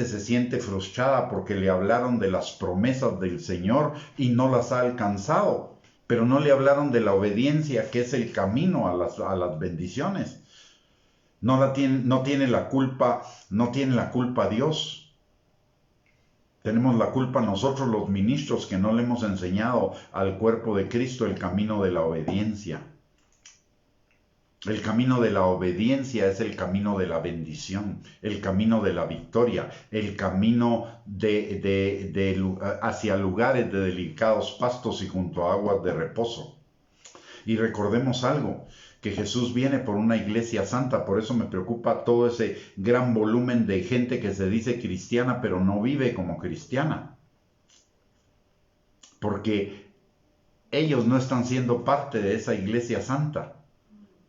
se siente frustrada porque le hablaron de las promesas del Señor y no las ha alcanzado, pero no le hablaron de la obediencia, que es el camino a las bendiciones. No tiene la culpa Dios. Tenemos la culpa nosotros, los ministros, que no le hemos enseñado al cuerpo de Cristo el camino de la obediencia. El camino de la obediencia es el camino de la bendición, el camino de la victoria, el camino hacia lugares de delicados pastos y junto a aguas de reposo. Y recordemos algo, que Jesús viene por una iglesia santa. Por eso me preocupa todo ese gran volumen de gente que se dice cristiana pero no vive como cristiana, porque ellos no están siendo parte de esa iglesia santa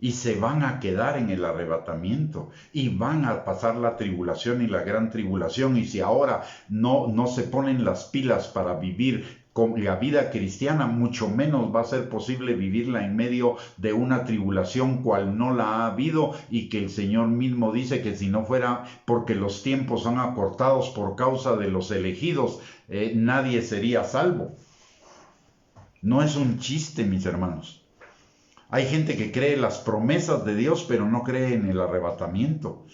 y se van a quedar en el arrebatamiento y van a pasar la tribulación y la gran tribulación. Y si ahora no se ponen las pilas para vivir con la vida cristiana, mucho menos va a ser posible vivirla en medio de una tribulación cual no la ha habido, y que el Señor mismo dice que si no fuera porque los tiempos son acortados por causa de los elegidos, nadie sería salvo. No es un chiste, mis hermanos. Hay gente que cree las promesas de Dios, pero no cree en el arrebatamiento.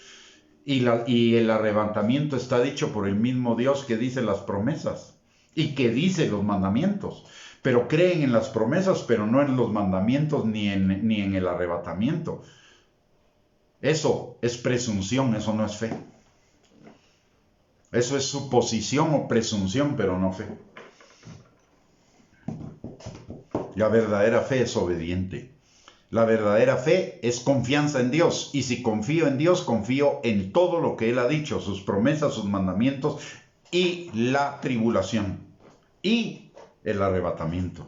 Y el arrebatamiento está dicho por el mismo Dios que dice las promesas y que dice los mandamientos. Pero creen en las promesas, pero no en los mandamientos ni en el arrebatamiento. Eso es presunción, eso no es fe. Eso es suposición o presunción, pero no fe. La verdadera fe es obediente. La verdadera fe es confianza en Dios. Y si confío en Dios, confío en todo lo que Él ha dicho, sus promesas, sus mandamientos y la tribulación y el arrebatamiento.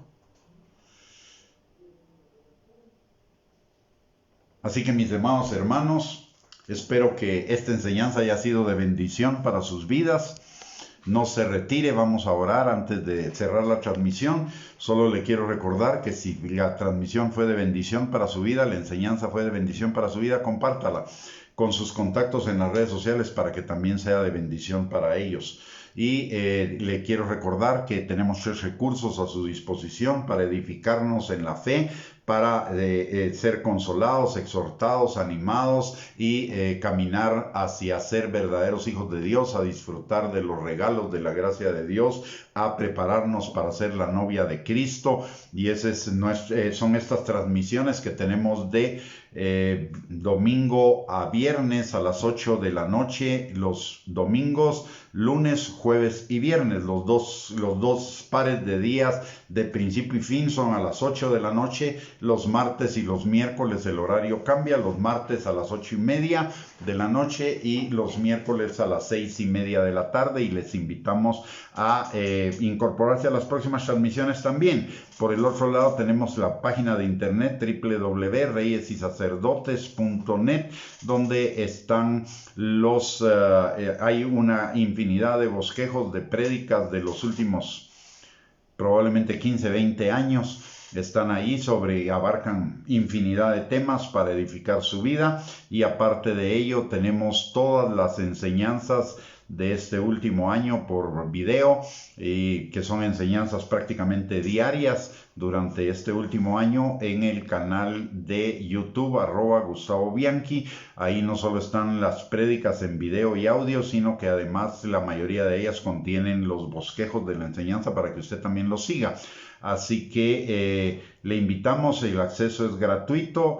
Así que mis amados hermanos, espero que esta enseñanza haya sido de bendición para sus vidas. No se retire, vamos a orar antes de cerrar la transmisión. Solo le quiero recordar que si la transmisión fue de bendición para su vida, la enseñanza fue de bendición para su vida, compártala con sus contactos en las redes sociales para que también sea de bendición para ellos. Y le quiero recordar que tenemos 3 recursos a su disposición para edificarnos en la fe, para ser consolados, exhortados, animados y caminar hacia ser verdaderos hijos de Dios, a disfrutar de los regalos de la gracia de Dios, a prepararnos para ser la novia de Cristo. Y son estas transmisiones que tenemos de domingo a viernes a las 8 de la noche, los domingos, lunes, jueves y viernes. Los dos pares de días de principio y fin son a las 8 de la noche. Los martes y los miércoles el horario cambia, los martes a las 8:30 de la noche y los miércoles a las 6:30 de la tarde, y les invitamos a incorporarse a las próximas transmisiones también. Por el otro lado tenemos la página de internet www.reyesysacerdotes.net, donde están hay una infinidad de bosquejos de prédicas de los últimos probablemente 15-20 años. Están ahí, abarcan infinidad de temas para edificar su vida, y aparte de ello tenemos todas las enseñanzas de este último año por video, y que son enseñanzas prácticamente diarias durante este último año en el canal de YouTube @Gustavo Bianchi. Ahí no solo están las prédicas en video y audio, sino que además la mayoría de ellas contienen los bosquejos de la enseñanza para que usted también los siga. Así que le invitamos, el acceso es gratuito,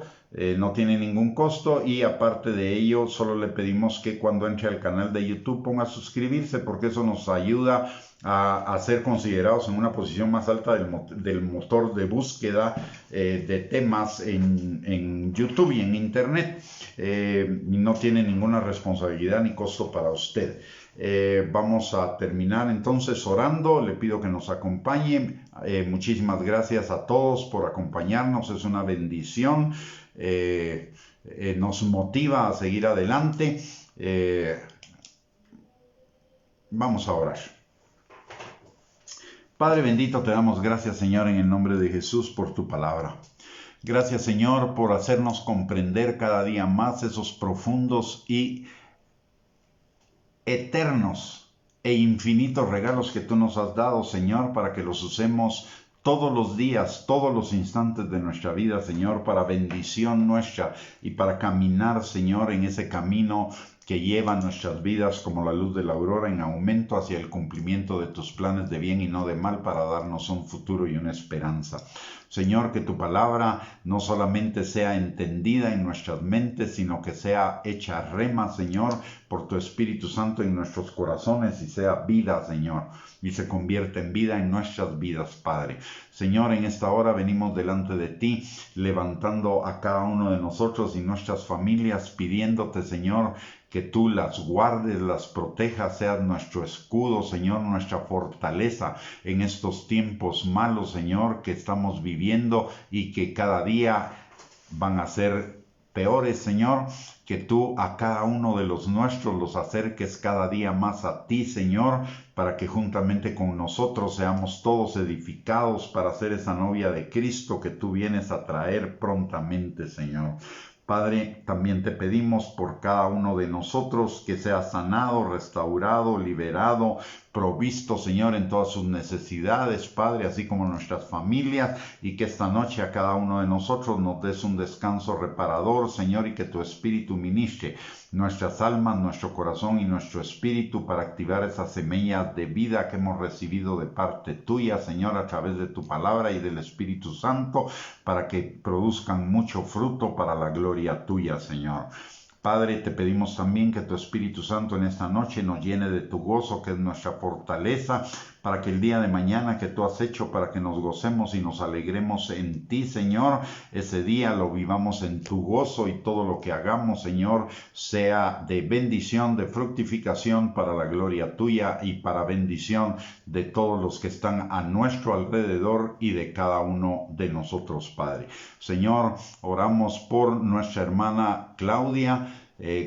no tiene ningún costo, y aparte de ello solo le pedimos que cuando entre al canal de YouTube ponga suscribirse, porque eso nos ayuda a ser considerados en una posición más alta del motor de búsqueda de temas en YouTube y en Internet. Y no tiene ninguna responsabilidad ni costo para usted. Vamos a terminar entonces orando. Le pido que nos acompañen. Muchísimas gracias a todos por acompañarnos. Es una bendición. Nos motiva a seguir adelante. Vamos a orar. Padre bendito, te damos gracias, Señor, en el nombre de Jesús, por tu palabra. Gracias, Señor, por hacernos comprender cada día más esos profundos y eternos e infinitos regalos que tú nos has dado, Señor, para que los usemos todos los días, todos los instantes de nuestra vida, Señor, para bendición nuestra y para caminar, Señor, en ese camino que lleva nuestras vidas como la luz de la aurora en aumento hacia el cumplimiento de tus planes de bien y no de mal, para darnos un futuro y una esperanza. Señor, que tu palabra no solamente sea entendida en nuestras mentes, sino que sea hecha rema, Señor, por tu Espíritu Santo en nuestros corazones, y sea vida, Señor, y se convierta en vida en nuestras vidas, Padre. Señor, en esta hora venimos delante de ti, levantando a cada uno de nosotros y nuestras familias, pidiéndote, Señor, que tú las guardes, las protejas, seas nuestro escudo, Señor, nuestra fortaleza en estos tiempos malos, Señor, que estamos viviendo y que cada día van a ser peores, Señor, que tú a cada uno de los nuestros los acerques cada día más a ti, Señor, para que juntamente con nosotros seamos todos edificados para ser esa novia de Cristo que tú vienes a traer prontamente, Señor. Padre, también te pedimos por cada uno de nosotros que sea sanado, restaurado, liberado, provisto, Señor, en todas sus necesidades, Padre, así como nuestras familias, y que esta noche a cada uno de nosotros nos des un descanso reparador, Señor, y que tu Espíritu ministre nuestras almas, nuestro corazón y nuestro espíritu para activar esas semillas de vida que hemos recibido de parte tuya, Señor, a través de tu palabra y del Espíritu Santo, para que produzcan mucho fruto para la gloria tuya, Señor. Padre, te pedimos también que tu Espíritu Santo en esta noche nos llene de tu gozo, que es nuestra fortaleza, para que el día de mañana que tú has hecho, para que nos gocemos y nos alegremos en ti, Señor, ese día lo vivamos en tu gozo y todo lo que hagamos, Señor, sea de bendición, de fructificación para la gloria tuya y para bendición de todos los que están a nuestro alrededor y de cada uno de nosotros, Padre. Señor, oramos por nuestra hermana Claudia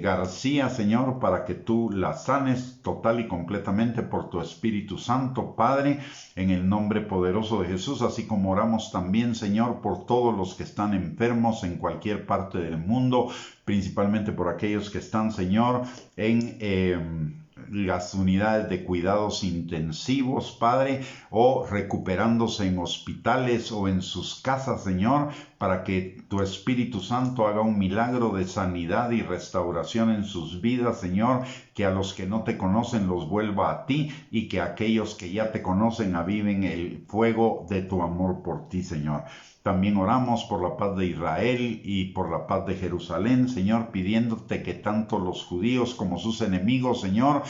García, Señor, para que tú la sanes total y completamente por tu Espíritu Santo, Padre, en el nombre poderoso de Jesús, así como oramos también, Señor, por todos los que están enfermos en cualquier parte del mundo, principalmente por aquellos que están, Señor, en las unidades de cuidados intensivos, Padre, o recuperándose en hospitales o en sus casas, Señor, para que tu Espíritu Santo haga un milagro de sanidad y restauración en sus vidas, Señor, que a los que no te conocen los vuelva a ti y que aquellos que ya te conocen aviven el fuego de tu amor por ti, Señor. También oramos por la paz de Israel y por la paz de Jerusalén, Señor, pidiéndote que tanto los judíos como sus enemigos, Señor,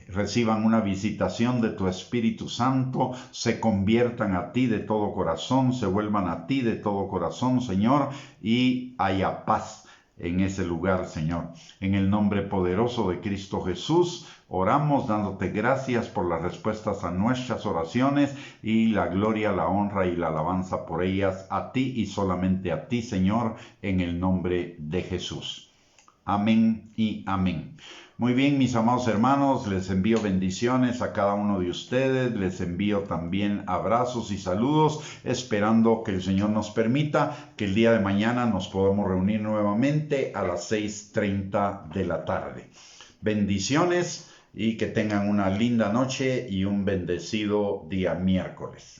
reciban una visitación de tu Espíritu Santo, se conviertan a ti de todo corazón, se vuelvan a ti de todo corazón, Señor, y haya paz en ese lugar, Señor. En el nombre poderoso de Cristo Jesús, oramos dándote gracias por las respuestas a nuestras oraciones y la gloria, la honra y la alabanza por ellas a ti y solamente a ti, Señor, en el nombre de Jesús. Amén y amén. Muy bien, mis amados hermanos, les envío bendiciones a cada uno de ustedes, les envío también abrazos y saludos, esperando que el Señor nos permita que el día de mañana nos podamos reunir nuevamente a las 6:30 de la tarde. Bendiciones y que tengan una linda noche y un bendecido día miércoles.